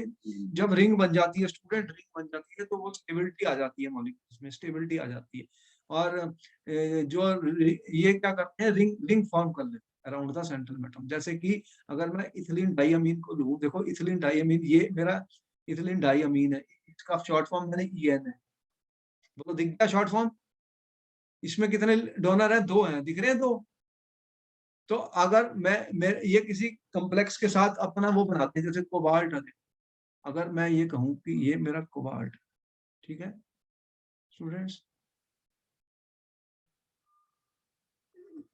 जब रिंग बन जाती है स्टूडेंट, रिंग बन जाती है तो वो स्टेबिलिटी आ जाती है, मॉलिक्यूल्स में स्टेबिलिटी आ जाती है। और जो ये क्या करते हैं? रिंग रिंग फॉर्म कर लेते हैं अराउंड द सेंट्रल एटम। जैसे कि अगर मैं इथिलीन डाइअमीन को लूं, देखो इथिलीन डाइअमीन, ये मेरा इथिलीन डाइअमीन है, इसका शॉर्ट फॉर्म मैंने EN है, वो दिख गया शॉर्ट फॉर्म। इसमें कितने डोनर हैं? दो हैं, दिख रहे हैं दो। तो अगर मैं ये किसी कॉम्प्लेक्स के साथ अपना वो बनाते हैं, जैसे कोबाल्ट है, अगर मैं ये कहूं कि ये मेरा कोबाल्ट, ठीक है स्टूडेंट्स,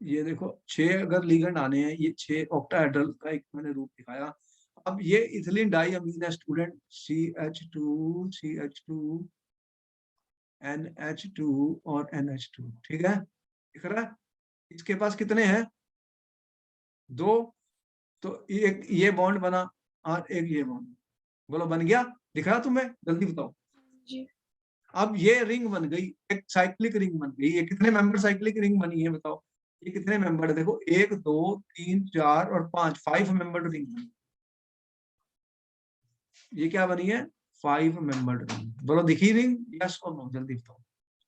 ये देखो 6 अगर लिगेंड आने हैं, ये 6 ऑक्टाहेड्रल का एक मैंने रूप दिखाया। अब ये इथिलीन डाइअमीन है स्टूडेंट, CH2 CH2 NH2 और NH2, ठीक है, दिख रहा है? इसके पास कितने हैं? दो। तो एक ये बॉन्ड बना और एक ये बॉन्ड, बोलो बन गया? दिख रहा तुम्हें? जल्दी बताओ। जी। अब ये रिंग बन गई, एक साइक्लिक रिंग बन गई। ये कितने मेंबर साइक्लिक रिंग बनी है बताओ? ये कितने मेंबर है? देखो 1 2 3 4 और 5, 5 मेंबर रिंग बनी। ये क्या बनी है? 5 मेंबर्ड रिंग। बोलो दिखी रिंग, यस और नो, जल्दी बताओ।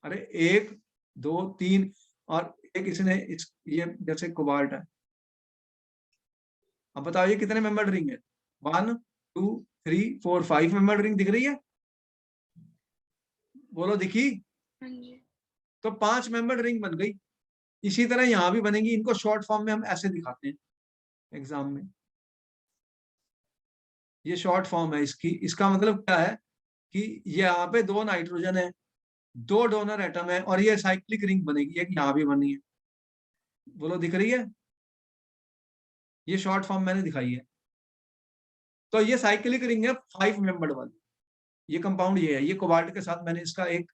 अरे 1 2 3 और एक इसने ये जैसे कोबाल्ट है। अब बताओ ये कितने मेंबर्ड रिंग है? 1 2 3 4 5 मेंबर्ड रिंग दिख रही है? बोलो दिखी? हाँ जी। तो 5 मेंबर्ड रिंग बन गई। इसी तरह यहां भी बनेगी। इनको शॉर्ट फॉर्म में हम ऐसे दिखाते हैं एग्जाम में। ये शॉर्ट फॉर्म है इसकी। इसका मतलब क्या है कि ये यहाँ पे 2 नाइट्रोजन है, 2 डोनर एटम है और ये साइक्लिक रिंग बनेगी। एक यहाँ भी बनी है। बोलो दिख रही है? ये शॉर्ट फॉर्म मैंने दिखाई है। तो ये साइक्लिक रिंग है 5 मेंबर्ड वाली। ये कंपाउंड ये है। ये कोबाल्ट के साथ मैंने इसका एक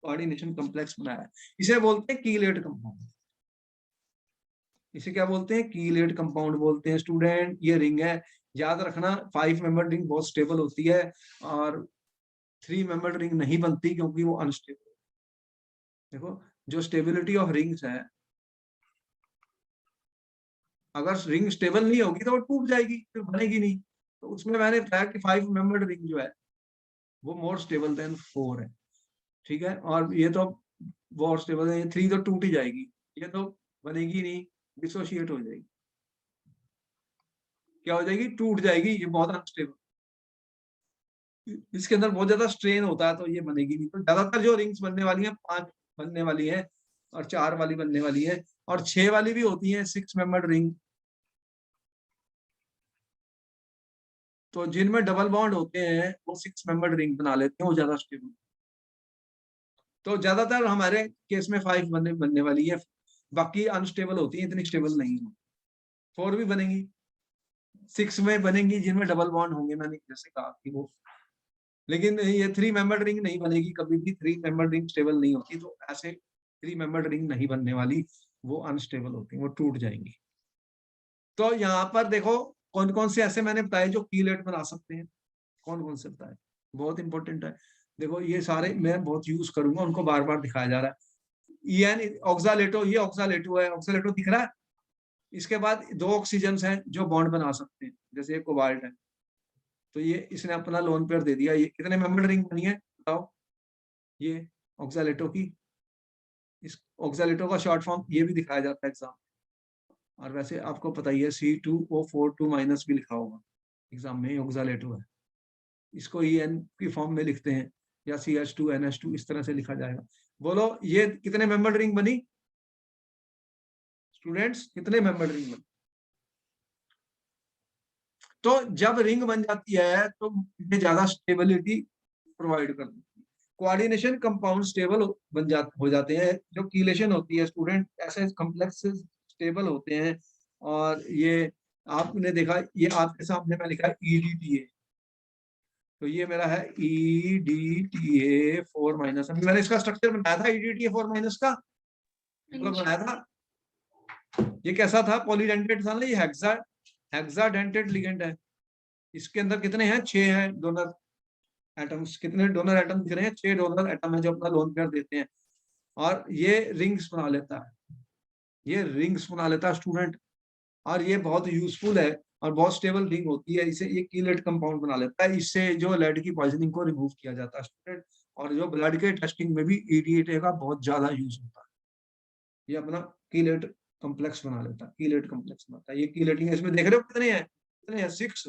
कोऑर्डिनेशन कॉम्प्लेक्स बनाया है। इसे बोलते हैं कीलेट कंपाउंड। इसे क्या बोलते हैं? कीलेट कंपाउंड बोलते हैं स्टूडेंट। ये रिंग है, याद रखना। 5 मेंबर्ड रिंग बहुत स्टेबल होती है और 3 मेंबर्ड रिंग नहीं बनती क्योंकि वो अनस्टेबल। देखो जो स्टेबिलिटी ऑफ रिंग्स है, अगर रिंग स्टेबल नहीं होगी तो वो टूट जाएगी, फिर बनेगी नहीं। तो उसमें मैंने बताया कि 5 मेंबर्ड रिंग जो है वो मोर स्टेबल देन 4 है। ठीक है, और ये तो मोर स्टेबल है। ये 3 तो टूट ही जाएगी, ये तो बनेगी नहीं, डिसोशिएट हो जाएगी। क्या हो जाएगी? टूट जाएगी। ये बहुत अनस्टेबल, इसके अंदर बहुत ज्यादा स्ट्रेन होता है, तो ये बनेगी नहीं। तो ज्यादातर जो रिंग्स बनने वाली हैं 5 बनने वाली है और 4 वाली बनने वाली है और 6 वाली भी होती है, 6 मेंबर्ड रिंग। तो जिनमें डबल बॉन्ड होते हैं वो 6 मेंबर्ड रिंग बना लेते हैं, वो ज्यादा स्टेबल। तो ज्यादातर हमारे केस में 5 बनने वाली है, बाकी अनस्टेबल होती है, इतनी स्टेबल नहीं है। 4 भी बनेगी, 6 में बनेंगी जिनमें डबल बॉन्ड होंगे, मैंने जैसे कहा कि वो। लेकिन ये 3 मेंबर्ड रिंग नहीं बनेगी कभी भी। 3 मेंबर्ड रिंग स्टेबल नहीं होती, तो ऐसे 3 मेंबर्ड रिंग नहीं बनने वाली, वो अनस्टेबल होती है, वो टूट जाएंगी। तो यहाँ पर देखो कौन कौन से ऐसे मैंने बताए जो कीलेट बना सकते हैं। कौन कौन से बताए? बहुत इंपॉर्टेंट है। देखो ये सारे मैं बहुत यूज करूंगा, उनको बार बार दिखाया जा रहा है। ईएन ऑक्सालेटो, ये ऑक्सालेटो है, ऑक्सालेटो दिख रहा है। इसके बाद 2 ऑक्सीजन हैं जो बॉन्ड बना सकते हैं, जैसे कोबाल्ट है। तो ये इसने अपना लोन पेयर दे दिया। ये कितने मेंबर रिंग बनी है बताओ? ये ऑक्सालेटो की। इस ऑक्सालेटो का शॉर्ट फॉर्म ये भी दिखाया जाता है एग्जाम। और वैसे आपको पता ही है C2O42 माइनस भी लिखा होगा एग्जाम में, ऑक्सालेटो है। इसको EN की फॉर्म में लिखते हैं या CH2NH2 इस तरह से लिखा जाएगा। बोलो ये कितने मेंबर रिंग बनी स्टूडेंट्स? कितने मेंबर रिंग बनी? तो जब रिंग बन जाती है तो ये ज्यादा स्टेबिलिटी प्रोवाइड करती है। कोऑर्डिनेशन कंपाउंड स्टेबल हो जाते हैं। जो कीलेशन होती है स्टूडेंट, ऐसे कॉम्प्लेक्स स्टेबल होते हैं। और ये आपने देखा, ये आपके सामने मैं लिखा है EDTA। तो ये मेरा है EDTA4-। अभी मैंने इसका स्ट्रक्चर बनाया था EDTA4- का, मतलब बनाया था। ये कैसा था? पॉलीडेंटेड था ना। ये हेक्साडेंटेड लिगेंड है। इसके अंदर कितने हैं? 6 हैं डोनर एटम्स। कितने डोनर एटम दिख रहे हैं? 6 डोनर एटम है जो अपना लोन पेयर देते हैं। और ये रिंग्स बना लेता है, ये रिंग्स बना लेता है स्टूडेंट। और ये बहुत यूजफुल है और बहुत स्टेबल रिंग होती है। इसे ये कीलेट कंपाउंड बना लेता है। इससे जो लेड की पॉइजनिंग को रिमूव किया जाता है स्टूडेंट। और जो ब्लड के टेस्टिंग में भी EDTA का बहुत ज्यादा यूज होता है। ये अपना कीलेट कॉम्प्लेक्स बना लेता है, कीलेट कॉम्प्लेक्स बनाता है। ये कीलेटिंग इसमें देख रहे हो कितने हैं? कितने हैं? 6।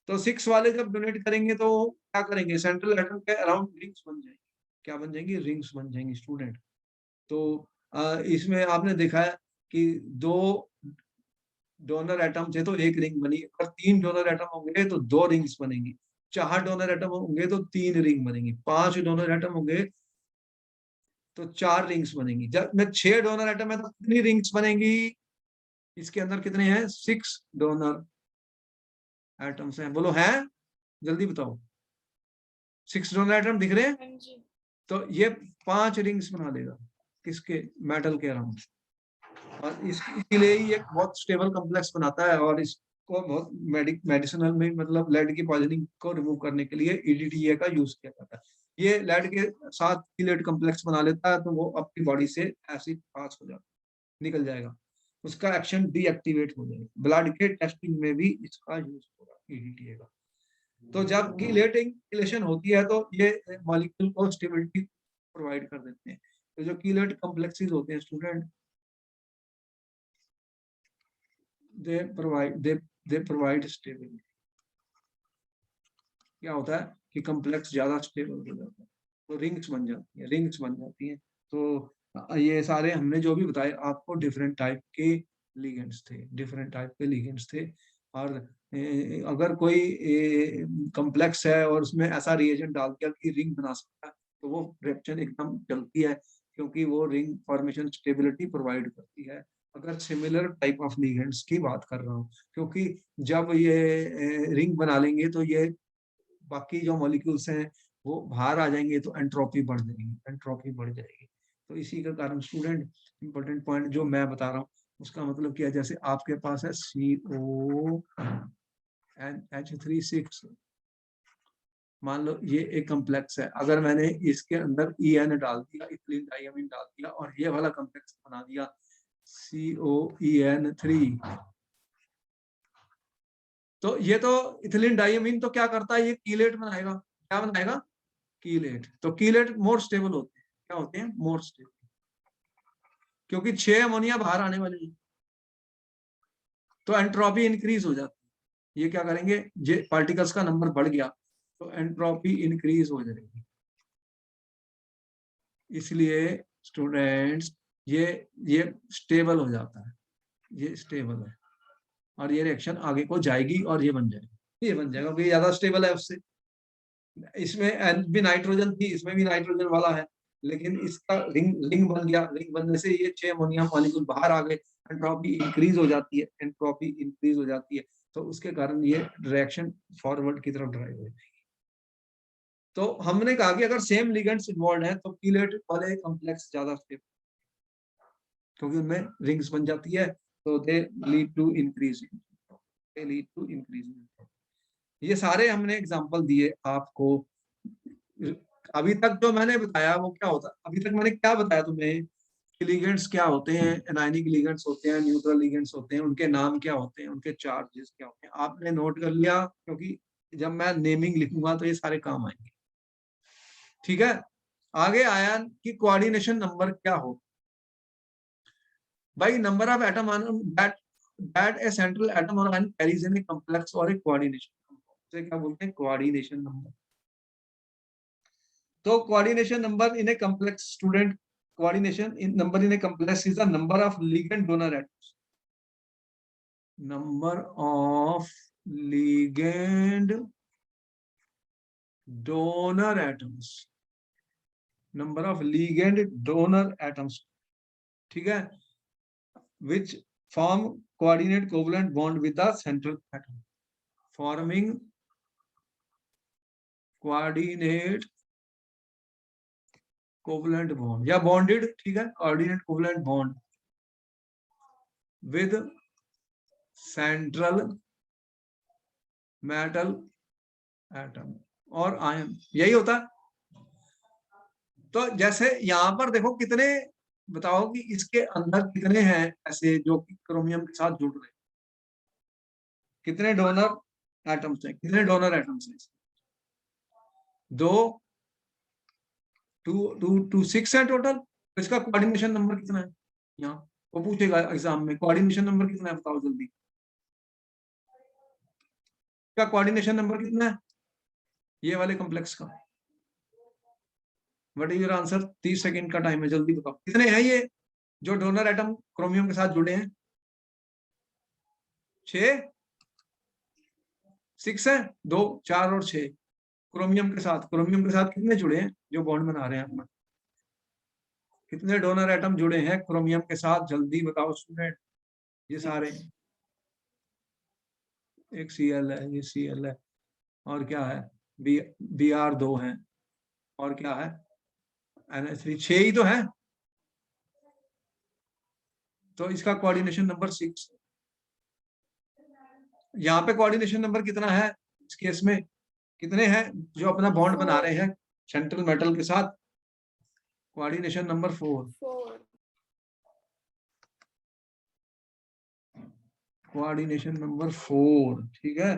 तो 6 वाले जब डोनेट करेंगे तो क्या करेंगे? सेंट्रल एटम के अराउंड रिंग्स बन जाएंगी। क्या बन जाएंगी? रिंग्स बन जाएंगी स्टूडेंट। तो इसमें आपने देखा है कि 2 डोनर एटम थे तो एक रिंग बनी, और 3 डोनर एटम होंगे तो 2 रिंग्स बनेंगी। 4 डोनर एटम होंगे तो 3 रिंग बनेंगी। 5 डोनर एटम होंगे तो 4 रिंग्स बनेंगी। जब में 6 डोनर एटम है तो कितनी रिंग्स बनेंगी? इसके अंदर कितने हैं? 6 डोनर एटम्स हैं। बोलो है, जल्दी बताओ। 6 डोनर एटम दिख रहे हैं? हाँ जी। तो ये 5 रिंग्स बना देगा किसके? मेटल के अराउंड। और इसके लिए ही एक बहुत स्टेबल कॉम्प्लेक्स बनाता है। और इसको बहुत मेडिसिनल में, मतलब लेड की पॉइजनिंग को रिमूव करने के लिए EDTA का यूज किया जाता है। ये लेड के साथ कीलेट कॉम्प्लेक्स बना लेता है तो वो अपनी बॉडी से एसिड पास हो जाता है, निकल जाएगा, उसका एक्शन डीएक्टिवेट हो जाएगा। ब्लड के टेस्टिंग में भी इसका यूज होगा EDTA का। तो जब कीलेटिंग रिलेशन होती है तो ये मॉलिक्यूल को स्टेबिलिटी प्रोवाइड कर देते हैं। तो जो कीलेट कॉम्प्लेक्सेस होते हैं स्टूडेंट, दे प्रोवाइड स्टेबिलिटी। क्या होता है कि कॉम्प्लेक्स ज्यादा स्टेबल हो जाता है तो रिंग्स बन जाती हैं। तो ये सारे हमने जो भी बताए आपको डिफरेंट टाइप के लिगेंड्स थे। और अगर कोई कॉम्प्लेक्स है और उसमें ऐसा रिएजेंट डाल दिया कि रिंग बना सकता है तो वो रिएक्शन एकदम चलती है, क्योंकि वो रिंग फॉर्मेशन स्टेबिलिटी प्रोवाइड करती है। अगर सिमिलर टाइप ऑफ लिगेंड्स की बात कर रहा हूँ, क्योंकि जब ये रिंग बना लेंगे तो ये बाकी जो मॉलिक्यूल्स हैं वो बाहर आ जाएंगे तो एंट्रोपी बढ़ जाएगी। तो इसी का कारण स्टूडेंट इंपॉर्टेंट पॉइंट जो मैं बता रहा हूँ उसका मतलब क्या है, जैसे आपके पास है CONH36, मान लो ये एक कॉम्प्लेक्स है। अगर मैंने इसके अंदर EN डाल दिया, इथिलीन डाइअमीन डाल दिया और ये वाला कॉम्प्लेक्स बना दिया COEN3, तो ये तो इथिलीन डाइअमीन तो क्या करता है, ये कीलेट बनाएगा। क्या बनाएगा? कीलेट। तो कीलेट मोर स्टेबल होते हैं। क्या होते हैं? मोर स्टेबल, क्योंकि 6 अमोनिया बाहर आने वाले हैं तो एंट्रोपी इंक्रीज हो जाती है। ये क्या करेंगे, ये पार्टिकल्स का नंबर बढ़ गया तो एंट्रोपी इंक्रीज हो जाएगी। इसलिए स्टूडेंट्स ये स्टेबल हो जाता है, ये स्टेबल है और ये रिएक्शन आगे को जाएगी और ये बन जाएगा क्योंकि ज्यादा स्टेबल है उससे। इसमें भी नाइट्रोजन थी, इसमें भी नाइट्रोजन वाला है, लेकिन इसका रिंग बन गया। रिंग बनने से ये 6 अमोनियम मॉलिक्यूल बाहर आ गए, एंट्रोपी इंक्रीज हो जाती है। तो उसके कारण ये रिएक्शन फॉरवर्ड की तरफ ड्राइव हो जाएगी। तो हमने कहा कि अगर सेम लिगेंड्स इन्वॉल्व है तो कीलेट वाले कॉम्प्लेक्स ज्यादा स्टेबल, क्योंकि उनमें रिंग्स बन जाती है तो दे लीड टू इंक्रीज ये सारे हमने एग्जांपल दिए आपको। अभी तक जो मैंने बताया वो क्या होता, अभी तक मैंने क्या बताया तुम्हें, लिगेंड्स क्या होते हैं, एनायनिक लिगेंड्स होते हैं, न्यूट्रल लिगेंड्स होते हैं, उनके नाम क्या होते हैं, उनके चार्जेस क्या होते हैं, आपने नोट कर लिया, क्योंकि जब मैं नेमिंग लिखूंगा तो ये सारे काम आएंगे। ठीक है, आगे आया कि कोऑर्डिनेशन नंबर क्या हो। भाई number of atom that a central atom और ion carries in a complex or a coordination, क्या बोलते हैं, कोऑर्डिनेशन नंबर। तो coordination number in a complex student, coordination in number in a complex is the number of ligand donor atoms. Number of ligand donor atoms. Number of ligand donor atoms. ठीक है, which form coordinate covalent bond with the central atom, forming coordinate covalent bond या bonded, ठीक है, coordinate covalent bond with central metal atom और ion, यही होता है। तो जैसे यहां पर देखो कितने, बताओ कि इसके अंदर कितने हैं ऐसे जो कि क्रोमियम के साथ जुड़ रहे हैं, कितने डोनर एटम्स हैं, कितने डोनर एटम्स हैं? 2, 6 है टोटल। तो इसका कोऑर्डिनेशन नंबर कितना है? यहाँ वो पूछेगा एग्जाम में, कोऑर्डिनेशन नंबर कितना है बताओ जल्दी, क्या कोऑर्डिनेशन नंबर कितना है ये वाले कॉम्प्लेक्स का? What is your answer? 30 second का टाइम है, जल्दी बताओ कितने हैं ये जो डोनर एटम क्रोमियम के साथ जुड़े हैं? 6, 6 है, 2, 4 और 6 क्रोमियम के साथ कितने जुड़े हैं जो बॉन्ड बना रहे हैं अपना? कितने डोनर एटम जुड़े हैं क्रोमियम के साथ, जल्दी बताओ स्टूडेंट। ये सारे, एक Cl है, ये Cl है, और क्या है, Br 2 है, और क्या है, NH3, 6 ही तो है। तो इसका कोऑर्डिनेशन नंबर 6। यहाँ पे कोऑर्डिनेशन नंबर कितना है इस केस में, कितने हैं जो अपना बॉन्ड बना रहे हैं सेंट्रल मेटल के साथ? Coordination number 4। कोऑर्डिनेशन नंबर 4, ठीक है।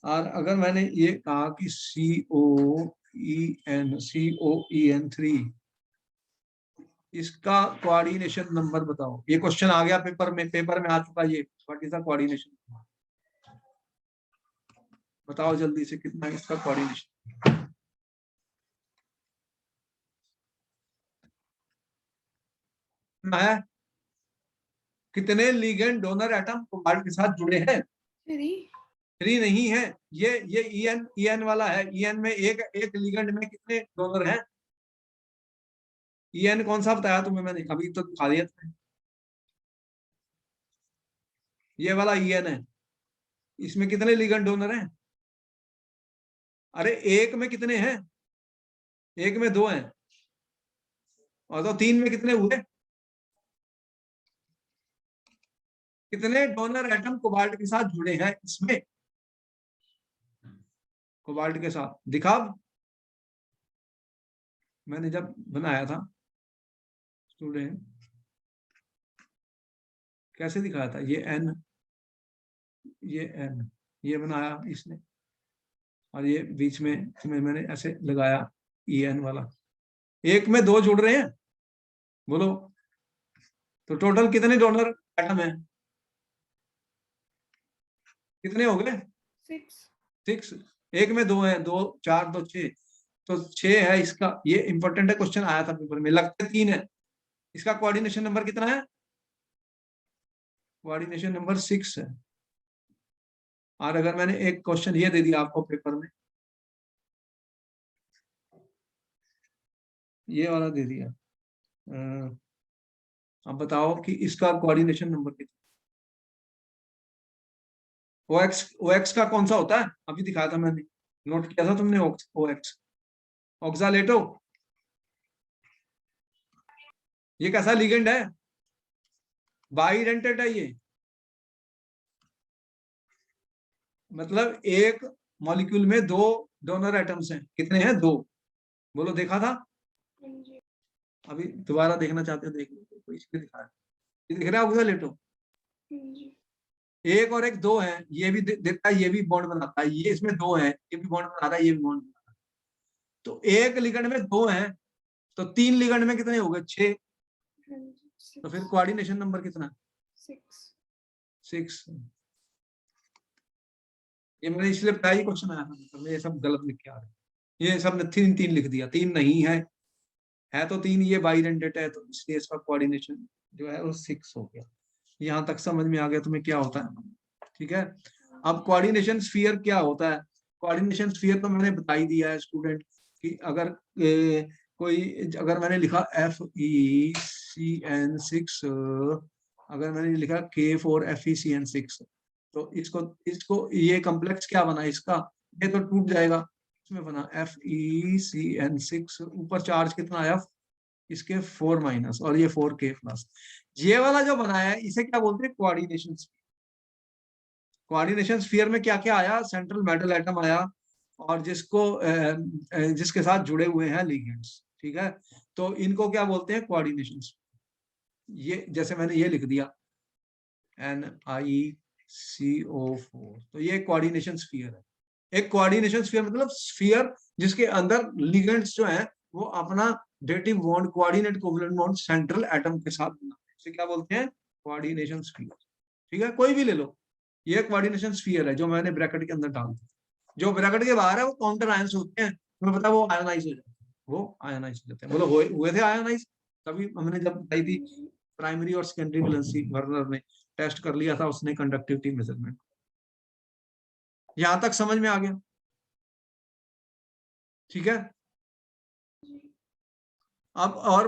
और अगर मैंने ये कहा कि COEN3 इसका कोऑर्डिनेशन नंबर बताओ। ये क्वेश्चन आ गया पेपर में आ चुका ये। What is the coordination? बताओ जल्दी से, कितना इसका कोऑर्डिनेशन है? कितने लिगेंड डोनर एटम कोबाल्ट के साथ जुड़े हैं? 3 नहीं है। ये ईएन वाला है। ईएन में एक लिगेंड में कितने डोनर हैं? ईएन कौन सा बताया तुम्हें मैंने? अभी तो दिखा दिया तुम्हें। ये वाला ईएन है। इसमें कितने लिगेंड डोनर हैं? अरे एक में कितने हैं? एक में 2 हैं। और तो 3 में कितने हुए? कितने डोनर एटम कोबाल्ट के साथ जुड़े हैं इसमें? कोबाल्ट के साथ दिखा मैंने जब बनाया था स्टूडेंट, कैसे दिखाया था? ये एन, ये बनाया इसने, और ये बीच में मैंने ऐसे लगाया EN वाला। एक में 2 जुड़ रहे हैं, बोलो। तो टोटल कितने डोनर एटम है? कितने हो गए? 6। एक में 2 है, 2 4 2 6, तो 6 है इसका। ये इंपॉर्टेंट है, क्वेश्चन आया था पेपर में। लगते 3 है। इसका कोऑर्डिनेशन नंबर कितना है? कोऑर्डिनेशन नंबर 6 है। और अगर मैंने एक क्वेश्चन ये दे दिया आपको पेपर में, ये वाला दे दिया, अब बताओ कि इसका कोऑर्डिनेशन नंबर कितना? OX का कौन सा होता है? अभी दिखाया था मैंने, नोट किया था तुमने। OX ऑक्सालेटो। ये कैसा लिगेंड है? बाइडेंटेट है ये। मतलब एक मॉलिक्यूल में 2 डोनर एटम्स हैं। कितने हैं? 2। बोलो, देखा था? अभी दोबारा देखना चाहते हो देख लो, कोई इसमें दिखा है। ये दिख रहा है ऑक्सालेटो? एक और एक 2 है। ये भी देता है, ये भी बॉन्ड बनाता है। ये इसमें 2 है, ये भी बॉन्ड बनाता है, ये भी बॉन्ड बनाता है। तो एक लिगेंड में 2 है, तो 3 लिगेंड में कितने हो गए? 6। तो फिर कोऑर्डिनेशन नंबर कितना? 6। ये मैंने इसलिए बताया, क्वेश्चन आया था, मैं ये सब गलत लिख के आ रहा है। ये सब ने 3 लिख दिया। 3 नहीं है, तो 3। ये बाइडेंटेट है, तो इसलिए इसका कोऑर्डिनेशन जो है वो 6 हो गया। यहाँ तक समझ में आ गया तुम्हें क्या होता है? ठीक है। अब कोऑर्डिनेशन स्फीयर क्या होता है? कोऑर्डिनेशन स्फीयर तो मैंने बता ही दिया है स्टूडेंट, कि अगर अगर मैंने लिखा FeCN6, अगर मैंने लिखा K4FeCN6, तो इसको ये कॉम्प्लेक्स क्या बना इसका? ये तो टूट जाएगा। इसमें बना FeCN6, ऊपर चार्ज कितना आया? इसके 4- और ये 4K+। ये वाला जो बनाया है इसे क्या बोलते हैं? Coordination sphere. कोऑर्डिनेशन स्फीयर में क्या क्या आया? सेंट्रल मेटल एटम आया, और जिसके साथ जुड़े हुए हैं लिगेंड्स। ठीक है, तो इनको क्या बोलते हैं? कोऑर्डिनेशन। ये जैसे मैंने ये लिख दिया NiCO4, तो ये कोऑर्डिनेशन स्फीयर है। एक कोऑर्डिनेशन स्फीयर मतलब स्फीयर जिसके अंदर लिगेंड्स जो हैं वो अपना dative bond, coordinate covalent bond central atom के साथ बनाते हैं। इसे क्या बोलते हैं? Coordination sphere. ठीक है, कोई भी ले लो। ये कोऑर्डिनेशन स्फीयर है जो मैंने ब्रैकेट के अंदर डाल दिया। जो ब्रैकेट के बाहर है वो काउंटर आयंस होते हैं, तुम्हें पता है, वो आयोनाइज हो जाते हैं। वो आयोनाइज हो जाते हैं। बोलो, हुए थे आयोनाइज? तभी हमने जब बताई थी प्राइमरी और सेकेंडरी वैलेंसी, वर्नर ने टेस्ट कर लिया था उसने कंडक्टिविटी मेजरमेंट। यहां तक समझ में आ गया? ठीक है। अब और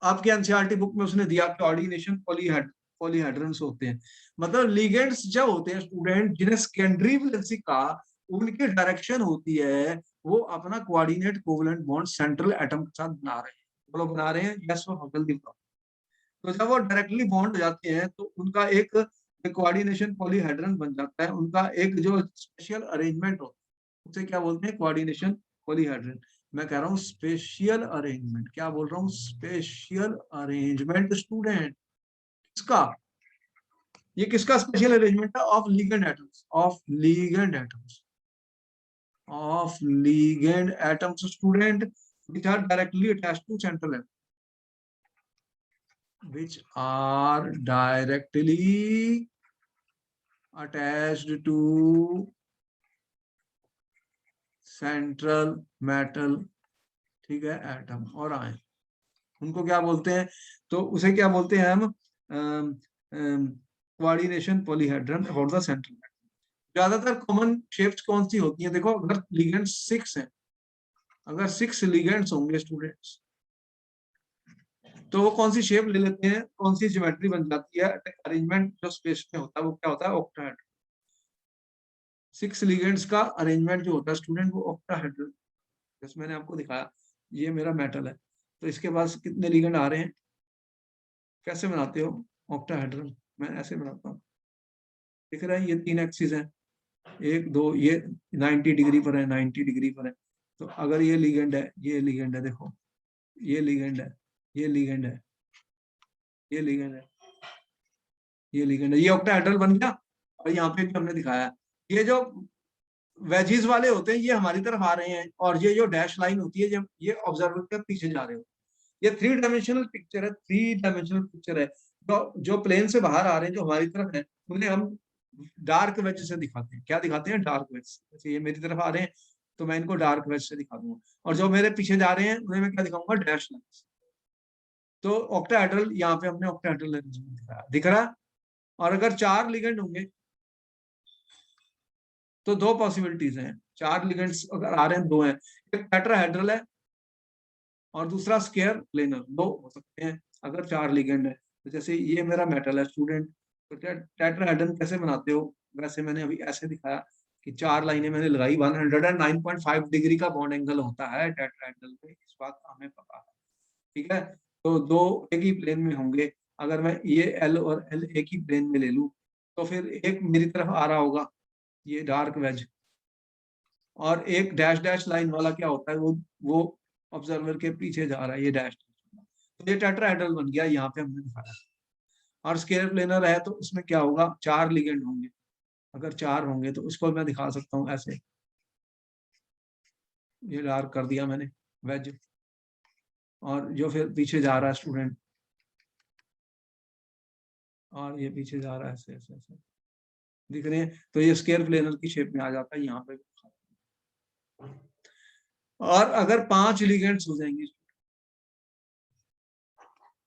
आपके एनसीईआरटी बुक में उसने दिया कोऑर्डिनेशन पॉलीहेड्रन्स होते हैं। मतलब लिगेंड्स जो होते हैं स्टूडेंट, जिन्हें सेकेंडरी वैलेंसी का उनकी डायरेक्शन होती है, वो अपना coordinate covalent bond central atom के साथ बना रहे हैं। बोलो, बना रहे हैं? यस और जल्दी बताओ। तो जब वो डायरेक्टली बॉन्ड हो जाते हैं तो उनका एक कोऑर्डिनेशन पॉलीहेड्रन बन जाता है। उनका एक जो स्पेशल अरेंजमेंट होता है उसे क्या बोलते हैं? Coordination polyhedron. मैं कह रहा हूँ स्पेशल अरेंजमेंट। क्या बोल रहा हूँ? Special arrangement student. किसका? ये किसका स्पेशल अरेंजमेंट है? Of ligand atoms. Of ligand atoms. of ligand atoms, student, which are directly attached to central atom, which are directly attached to central metal, ठीक है, एटम और आयन, उनको क्या बोलते हैं? तो उसे क्या बोलते हैं हम? Coordination polyhedron for the central metal. ज्यादातर कॉमन शेप्स कौन सी होती हैं? देखो, अगर लिगेंड 6 है, अगर 6 लिगेंड्स होंगे स्टूडेंट्स, तो वो कौन सी शेप ले लेते हैं, कौन सी ज्योमेट्री बन जाती है? अरेंजमेंट जो स्पेस में होता है वो क्या होता है? ऑक्टाहेड्रल। 6 लिगेंड्स का अरेंजमेंट जो होता है स्टूडेंट, वो ऑक्टाहेड्रल। जैसे मैंने आपको दिखाया, ये मेरा मेटल है, तो इसके पास कितने लिगेंड आ रहे हैं? कैसे बनाते हो ऑक्टाहेड्रल? मैं ऐसे बनाता हूँ, दिख रहा है, ये 3 एक्सिस है, 1 2, ये 90 डिग्री पर है, 90 डिग्री पर है। तो अगर ये लिगेंड है, ये लिगेंड है, देखो ये लिगेंड है, ये लिगेंड है, ये लिगेंड है, ये लिगेंड है, ये ऑक्टाहेड्रल बन गया। और यहाँ पे भी हमने दिखाया, ये जो वेजिस वाले होते हैं ये हमारी तरफ आ रहे हैं, और ये जो डैश लाइन होती है, जब ये ऑब्जर्वर के पीछे जा रहे हो। ये 3 डायमेंशनल पिक्चर है, 3 डायमेंशनल पिक्चर है। तो जो प्लेन से बाहर आ रहे हैं, जो हमारी तरफ है, उन्हें हम डार्क वेज से दिखाते हैं। क्या दिखाते हैं? Dark wedge. जैसे ये मेरी तरफ आ रहे हैं, तो मैं इनको डार्क वेज से दिखा दूंगा, और जो मेरे पीछे जा रहे हैं उन्हें मैं क्या दिखाऊंगा? Dash line. तो ऑक्टाहेड्रल, यहाँ पे हमने ऑक्टाहेड्रल अरेंजमेंट दिखाया, दिख रहा है। और अगर 4 लिगेंड होंगे तो 2 पॉसिबिलिटीज हैं। 4 लिगेंड्स अगर आ रहे हैं, 2 हैं, एक टेट्राहेड्रल है और दूसरा स्क्वायर प्लेनर, 2 हो सकते हैं अगर 4 लिगेंड है। तो जैसे ये मेरा मेटल है स्टूडेंट, तो टेट्राहेड्रल कैसे बनाते हो? वैसे मैंने अभी ऐसे दिखाया कि 4 लाइनें मैंने लगाई, 109.5 डिग्री का बॉन्ड एंगल होता है टेट्राहेड्रल पे, इस बात का हमें पता है, ठीक है। तो 2 एक ही प्लेन में होंगे। अगर मैं ये एल और एल एक ही प्लेन में ले लूं, तो फिर एक मेरी तरफ आ रहा होगा, ये डार्क वेज, और एक डैश डैश लाइन वाला क्या होता है? वो ऑब्जर्वर के पीछे जा रहा है, ये डैश। तो ये टेट्राहेड्रल बन गया, यहाँ पे हमने दिखाया। और स्क्वायर प्लेनर है, तो उसमें क्या होगा? 4 लिगेंड होंगे। अगर 4 होंगे तो उसको मैं दिखा सकता हूँ ऐसे, ये डार्क कर दिया मैंने वेज, और जो फिर पीछे जा रहा है स्टूडेंट, और ये पीछे जा रहा है ऐसे ऐसे ऐसे, दिख रहे हैं? तो ये स्क्वायर प्लेनर की शेप में आ जाता है यहाँ पे। और अगर 5 लिगेंड्स हो जाएंगे,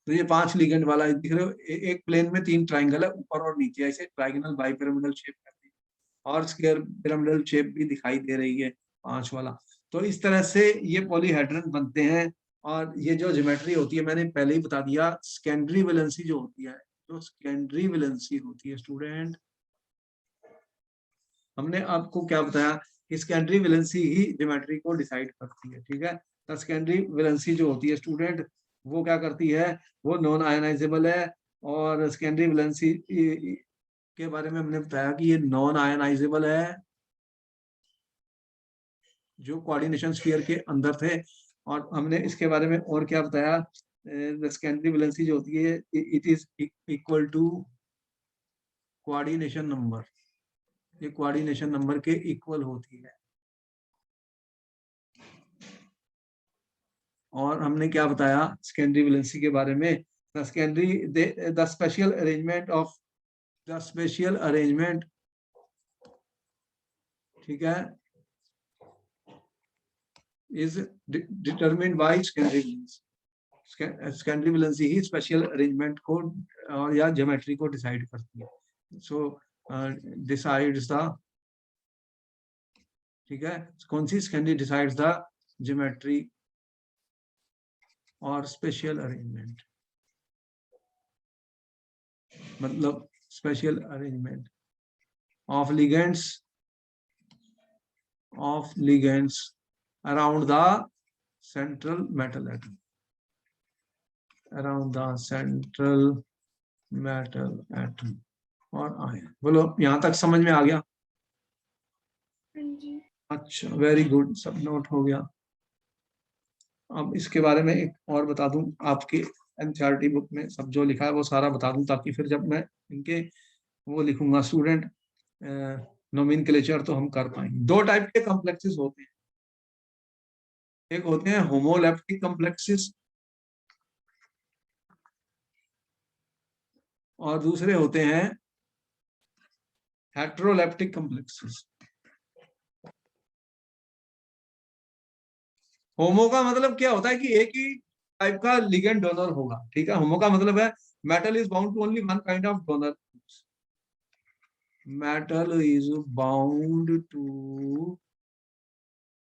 तो ये 5 लिगेंड वाला दिख रहे हो, एक प्लेन में 3 ट्राइंगल है, ऊपर और नीचे, ऐसे ट्राइगोनल बाइपिरामिडल शेप करती है, और स्क्वायर पिरामिडल शेप भी दिखाई दे रही है 5 वाला। तो इस तरह से ये पॉलीहेड्रन बनते हैं। और ये जो ज्योमेट्री होती है, मैंने पहले ही बता दिया, सेकेंडरी वैलेंसी जो होती है, जो सेकेंडरी वैलेंसी होती है स्टूडेंट, हमने आपको क्या बताया कि सेकेंडरी वैलेंसी ही ज्योमेट्री को डिसाइड करती है, ठीक है। तो सेकेंडरी वैलेंसी जो होती है स्टूडेंट, वो क्या करती है? वो नॉन आयनाइजेबल है। और सेकेंडरी वैलेंसी के बारे में हमने बताया कि ये नॉन आयनाइजेबल है, जो कोऑर्डिनेशन स्फीयर के अंदर थे। और हमने इसके बारे में और क्या बताया? सेकेंडरी वैलेंसी जो होती है, it is equal to coordination number, ये कोऑर्डिनेशन नंबर के इक्वल होती है। और हमने क्या बताया सेकेंडरी वैलेंसी के बारे में? The special arrangement of the special arrangement, ठीक है, is determined by secondary valency. Secondary valency he special arrangement को और या ज्योमेट्री को डिसाइड करती है। सो डिसाइड्स द, ठीक है, कौन सी? सेकेंडरी डिसाइड्स द ज्योमेट्री और स्पेशल अरेंजमेंट, मतलब special arrangement of ligands around the central metal atom, around the central metal atom और आयन। बोलो, यहां तक समझ में आ गया? अच्छा, वेरी गुड, सब नोट हो गया। अब इसके बारे में एक और बता दूं, आपके एनसीईआरटी बुक में सब जो लिखा है वो सारा बता दूं, ताकि फिर जब मैं इनके वो लिखूंगा स्टूडेंट, नोमेनक्लेचर तो हम कर पाएंगे। दो टाइप के कॉम्प्लेक्सेस होते हैं, एक होते हैं होमोलैप्टिक कॉम्प्लेक्सेस और दूसरे होते हैं हेट्रोलैप्टिक कॉम्प्लेक्सेस। होमो का मतलब क्या होता है कि एक ही टाइप का लिगेंड डोनर होगा, ठीक है। होमो का मतलब है metal is bound to only one kind of donor, metal is bound to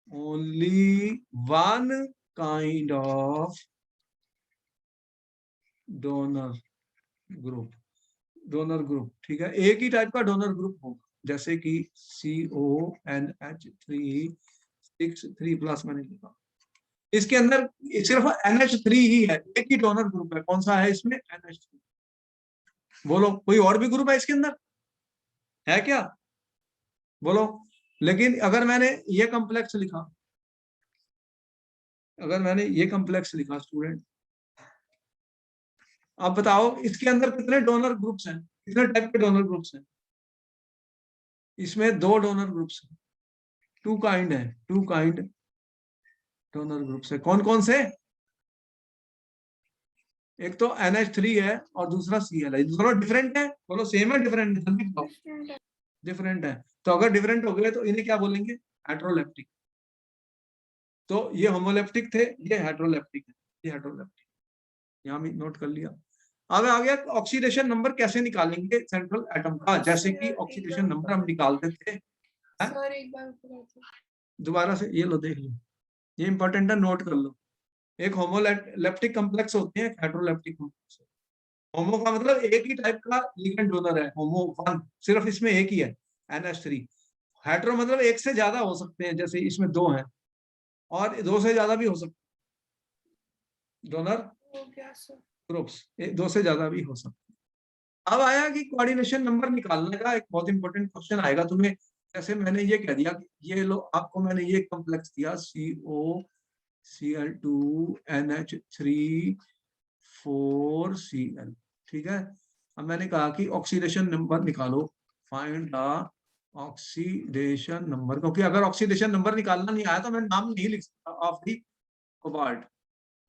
only one kind of donor group, donor group, ठीक है। एक ही टाइप का डोनर ग्रुप होगा, जैसे कि CONH3 6 3 प्लस मैंने लिखा, इसके अंदर सिर्फ NH3 ही है, एक ही डोनर ग्रुप है। कौन सा है इसमें? NH3। बोलो कोई और भी ग्रुप है इसके अंदर, है क्या? बोलो। लेकिन अगर मैंने ये कॉम्प्लेक्स लिखा, अगर मैंने ये कॉम्प्लेक्स लिखा स्टूडेंट, आप बताओ इसके अंदर कितने डोनर ग्रुप्स हैं, कितने टाइप के डोनर ग्रुप्स हैं? इसमें दो डोनर ग्रुप्स हैं, टू काइंड है, टू काइंड डोनर ग्रुप्स है। कौन कौन से? एक तो NH3 है और दूसरा Cl है। दोनों डिफरेंट है? बोलो सेम है डिफरेंट है? जल्दी बताओ। डिफरेंट है। तो अगर डिफरेंट हो गए तो इन्हें क्या बोलेंगे? हेट्रोलेप्टिक। तो ये होमोलेप्टिक थे, ये हेट्रोलेप्टिक है, ये हेट्रोलेप्टिक। यहाँ भी नोट कर लिया। अब आ गया ऑक्सीडेशन नंबर कैसे निकालेंगे सेंट्रल एटम का, जैसे कि ऑक्सीडेशन नंबर हम निकालते थे। सर एक बार दोबारा से ये लो, देख लो, ये इंपॉर्टेंट है, नोट कर लो। एक होमोलेप्टिक कॉम्प्लेक्स होते हैं, हेट्रोलेप्टिक कॉम्प्लेक्स। होमो का मतलब एक ही टाइप का लिगेंड डोनर है, होमो वन, सिर्फ इसमें एक ही है, NH3। हेट्रो मतलब एक से ज्यादा हो सकते हैं, जैसे इसमें दो हैं, और दो से ज्यादा भी हो सकते डोनर हो गया सर। ग्रुप्स, दो से ज्यादा भी हो सकते हैं। अब आया कि कोऑर्डिनेशन नंबर निकालने का एक बहुत इंपॉर्टेंट क्वेश्चन आएगा तुम्हें। जैसे मैंने ये कह दिया कि ये लो, आपको मैंने ये कॉम्प्लेक्स दिया COCl2NH3 4Cl, ठीक है। अब मैंने कहा कि ऑक्सीडेशन नंबर निकालो, फाइंड द ऑक्सीडेशन नंबर, क्योंकि अगर ऑक्सीडेशन नंबर निकालना नहीं आया तो मैं नाम नहीं लिख सकता ऑफ दी कोबाल्ट।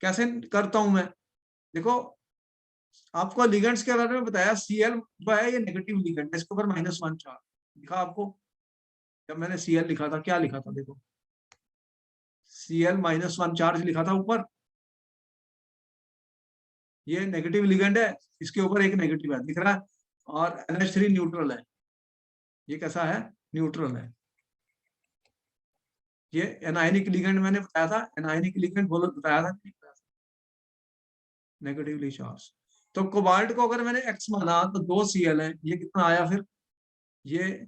कैसे करता हूं मैं? देखो, आपको लिगेंड्स के बारे में बताया, Cl जो है ये नेगेटिव लिगेंड है, इसके ऊपर -1 चार्ज लिखा आपको। जब मैंने Cl लिखा था, क्या लिखा था? देखो, Cl-1 चार्ज लिखा था ऊपर, ये नेगेटिव लिगेंड है, इसके ऊपर एक नेगेटिव है, दिख रहा है। और NH3 न्यूट्रल है, ये कैसा है? न्यूट्रल है। ये एनायनिक लिगेंड मैंने बताया था, एनायनिक लिगेंड बोलो, बताया था, नेगेटिवली चार्ज। तो कोबाल्ट को अगर मैंने X माना तो 2 Cl है, ये कितना आया फिर? ये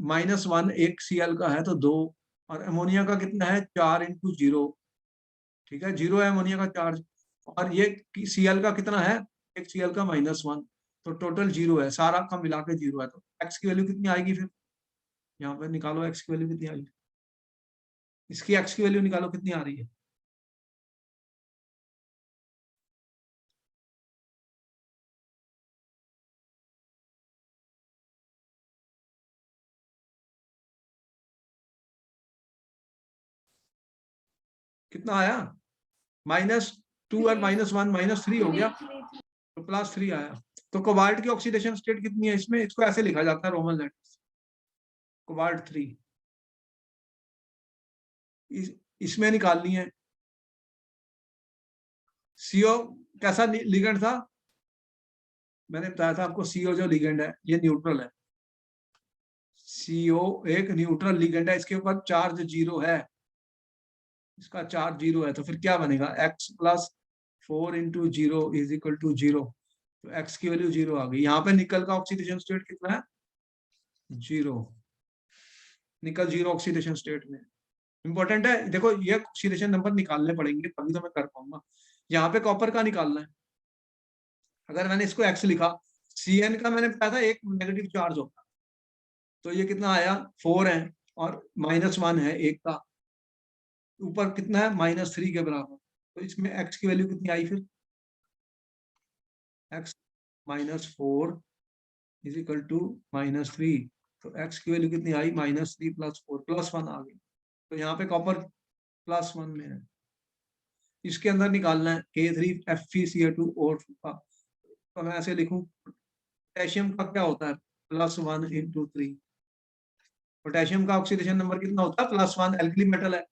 -1, एक Cl का है तो 2, और अमोनिया का कितना है? 4 × 0, ठीक है, 0 है अमोनिया का चार्ज। और ये Cl का कितना है? एक Cl का -1, तो टोटल 0 है, सारा का मिला के 0 है। तो X की वैल्यू कितनी आएगी फिर? यहाँ पे निकालो X की वैल्यू कितनी आएगी, इसकी X की वैल्यू निकालो कितनी आ रही है। कितना आया? -2 और -1 -3 हो गया, तो +3 आया। तो कोबाल्ट की ऑक्सीडेशन स्टेट कितनी है इसमें? इसको ऐसे लिखा जाता है रोमन लेटर्स, कोबाल्ट 3। इसमें निकालनी है। CO कैसा लिगेंड था? मैंने बताया था आपको, CO जो लिगेंड है ये न्यूट्रल है। CO एक न्यूट्रल लिगेंड है, इसके ऊपर चार्ज 0 है, इसका चार्ज 0 है, तो फिर क्या बनेगा? X + 4 × 0 = 0। तो X की वैल्यू 0 आ गई। यहाँ पे निकल का ऑक्सीडेशन स्टेट कितना है? 0। निकल 0 ऑक्सीडेशन स्टेट में। इंपॉर्टेंट है, देखो ये ऑक्सीडेशन नंबर निकालने पड़ेंगे तभी तो मैं कर पाऊंगा। यहाँ पे कॉपर का निकालना है। अगर मैंने इसको X लिखा, Cn का मैंने बताया था एक नेगेटिव चार्ज होता, तो ये कितना आया? 4 है, और -1 है एक का, ऊपर कितना है? -3 के बराबर। तो इसमें X की वैल्यू कितनी आई फिर? X -4 = -3। तो x की वैल्यू कितनी आई -3 + 4 +1 आ गई। तो यहाँ पे कॉपर +1 में है। इसके अंदर निकालना है K3FeCl2O2 का, तो मैं ऐसे लिखूं पोटेशियम का क्या होता है +1 × 3। पोटेशियम का ऑक्सीडेशन नंबर कितना होता है +1, एल्कली मेटल है।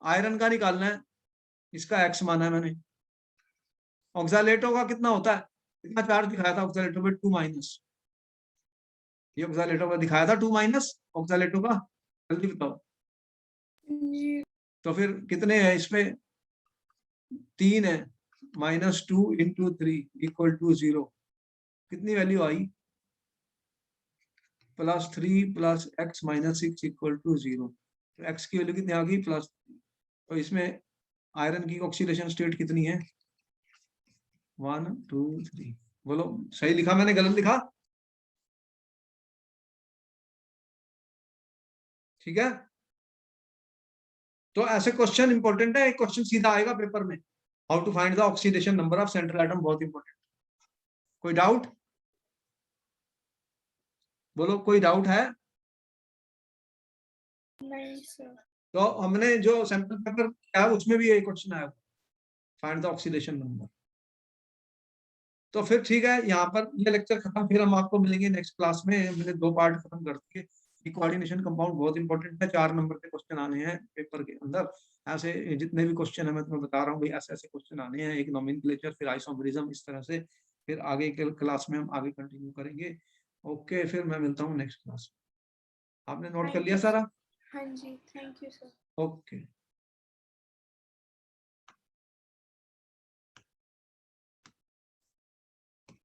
आयरन का निकालना है, इसका x माना है मैंने। ऑक्सालेटो का कितना होता है, कितना चार्ज दिखाया था ऑक्सालेटो पे 2-। ये ऑक्सालेटो का दिखाया था 2-, ऑक्सालेटो का, जल्दी बताओ। जी तो फिर कितने हैं इसमें, 3 है। -2 × 3 = 0। कितनी वैल्यू आई +3 + x - 6 = 0। तो x की वैल्यू कितनी आ गई +3। तो इसमें आयरन की ऑक्सीडेशन स्टेट कितनी है 1 2 3। बोलो सही लिखा मैंने गलत लिखा? ठीक है, तो ऐसे क्वेश्चन इंपॉर्टेंट है, एक क्वेश्चन सीधा आएगा पेपर में, how to find the oxidation number of central atom, बहुत इंपॉर्टेंट। कोई डाउट? बोलो कोई डाउट है? नहीं सर। तो हमने जो सैंपल पेपर किया है उसमें भी यही क्वेश्चन आया, फाइंड द ऑक्सीडेशन नंबर। तो फिर ठीक है, यहाँ पर ये लेक्चर खत्म, फिर हम आपको मिलेंगे नेक्स्ट क्लास में। मैंने 2 पार्ट खत्म कर दिए। कोऑर्डिनेशन कंपाउंड बहुत इंपॉर्टेंट है, 4 नंबर के क्वेश्चन आने हैं पेपर के अंदर। ऐसे जितने भी क्वेश्चन है मैं तुम्हें बता रहा हूँ भाई, ऐसे ऐसे क्वेश्चन आने हैं, एक नोमेनक्लेचर, फिर आइसोमेरिज्म, इस तरह से। फिर आगे के क्लास में हम आगे कंटिन्यू करेंगे। ओके, फिर मैं मिलता हूँ नेक्स्ट क्लास। आपने नोट कर थैंक लिया यू। सारा? हाँ जी, थैंक यू सर। ओके।